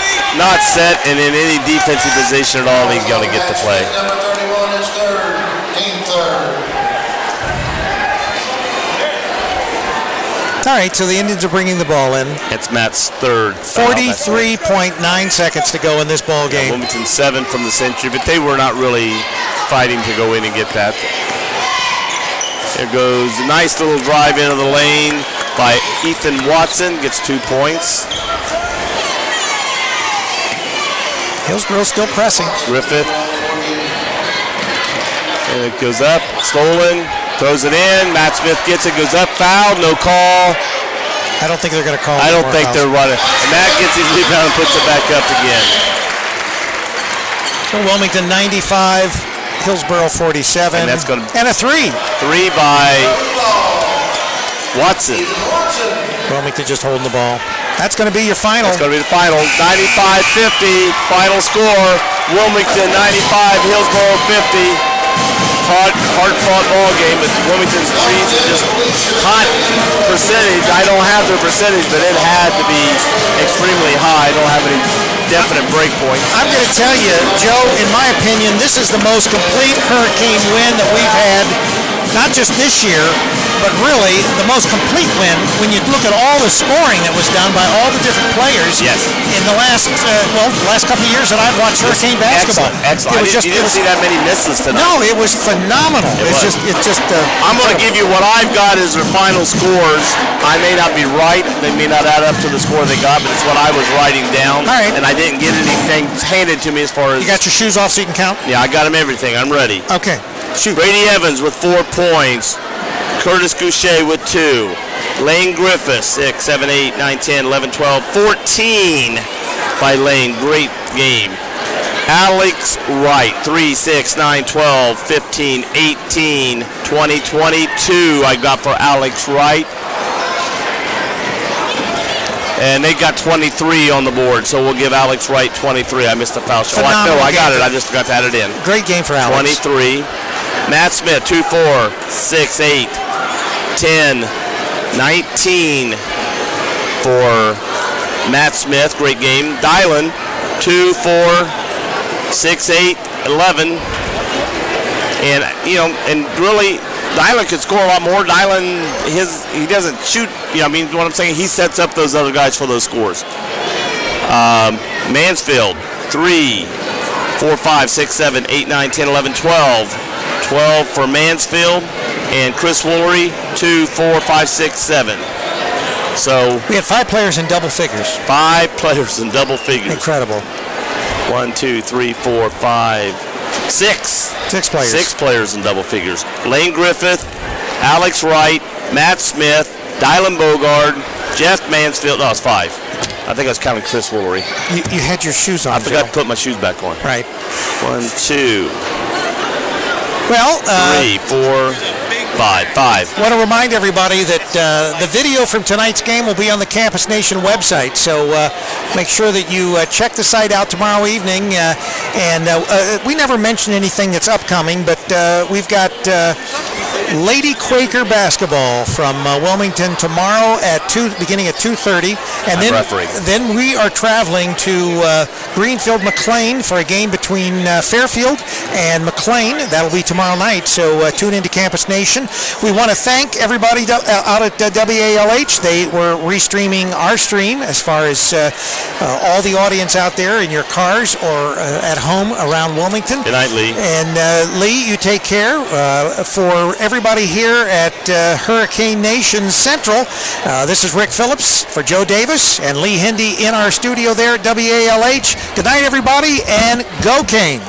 set and in any defensive position at all. He's going to get the play. Number 31 is third. Team third. All right, so the Indians are bringing the ball in. It's Matt's third. 43.9 seconds to go in this ball game. Wilmington 7 from the century, but they were not really fighting to go in and get that. There goes a nice little drive into the lane by Ethan Watson. Gets 2 points. Hillsboro still pressing. Griffith. And it goes up. Stolen. Throws it in. Matt Smith gets it. Goes up. Foul. No call. I don't think they're going to call. I don't think they're running. And Matt gets his rebound and puts it back up again. So Wilmington 95. Hillsboro 47. And that's going to and a three. Three by Watson. Wilmington just holding the ball. That's going to be your final. That's going to be the final. 95-50. Final score. Wilmington 95. Hillsboro 50. Hard-fought ball game, but Wilmington's threes are just hot percentage. I don't have their percentage, but it had to be extremely high. I don't have any definite break points. I'm going to tell you, Joe, in my opinion, this is the most complete Hurricane win that we've had, not just this year, but really the most complete win when you look at all the scoring that was done by all the different players Yes. in the last, the last couple of years that I've watched Hurricane basketball. Excellent. You didn't see that many misses tonight. No, it was phenomenal. It's just. I'm going to give you what I've got as their final scores. I may not be right. They may not add up to the score they got, but it's what I was writing down. All right. And I didn't get anything handed to me as far as... You got your shoes off so you can count? Yeah, I got them everything. I'm ready. Okay. Shoot. Brady Evans with 4 points. Curtis Goucher with 2. Lane Griffiths, 6, 7, 8, 9, 10, 11, 12, 14 by Lane. Great game. Alex Wright, 3, 6, 9, 12, 15, 18, 20, 22 I got for Alex Wright. And they got 23 on the board, so we'll give Alex Wright 23. I missed the foul shot. I got it. I just forgot to add it in. Great game for Alex. 23. Matt Smith, 2, 4, 6, 8, 10, 19 for Matt Smith. Great game. Dylan, 2, 4, 6, 8, 11. And, and really, Dylan could score a lot more. Dylan, he doesn't shoot. What I'm saying, he sets up those other guys for those scores. Mansfield, 3, 4, 5, 6, 7, 8, 9, 10, 11, 12. 12 for Mansfield. And Chris Woolery, 2, 4, 5, 6, 7. So we had 5 players in double figures. 5 players in double figures. Incredible. 1, 2, 3, 4, 5, 6. 6 players. 6 players in double figures. Lane Griffith, Alex Wright, Matt Smith, Dylan Bogard, Jeff Mansfield. No, it's 5. I think I was counting Chris Woolery. You had your shoes on. I forgot to put my shoes back on. Right. 1, 2. Well, 3, 4, 5. Want to remind everybody that the video from tonight's game will be on the Campus Nation website, so make sure that you check the site out tomorrow evening. And we never mention anything that's upcoming, but we've got Lady Quaker basketball from Wilmington tomorrow beginning at 2:30, and then we are traveling to Greenfield McLean for a game between Fairfield and McLean. That'll be tomorrow night, so tune into Campus Nation. We want to thank everybody out at WALH. They were restreaming our stream as far as all the audience out there in your cars or at home around Wilmington. Good night, Lee. And Lee, you take care. For everybody here at Hurricane Nation Central, this is Rick Phillips for Joe Davis and Lee Hindy in our studio there at WALH. Good night, everybody, and go Canes.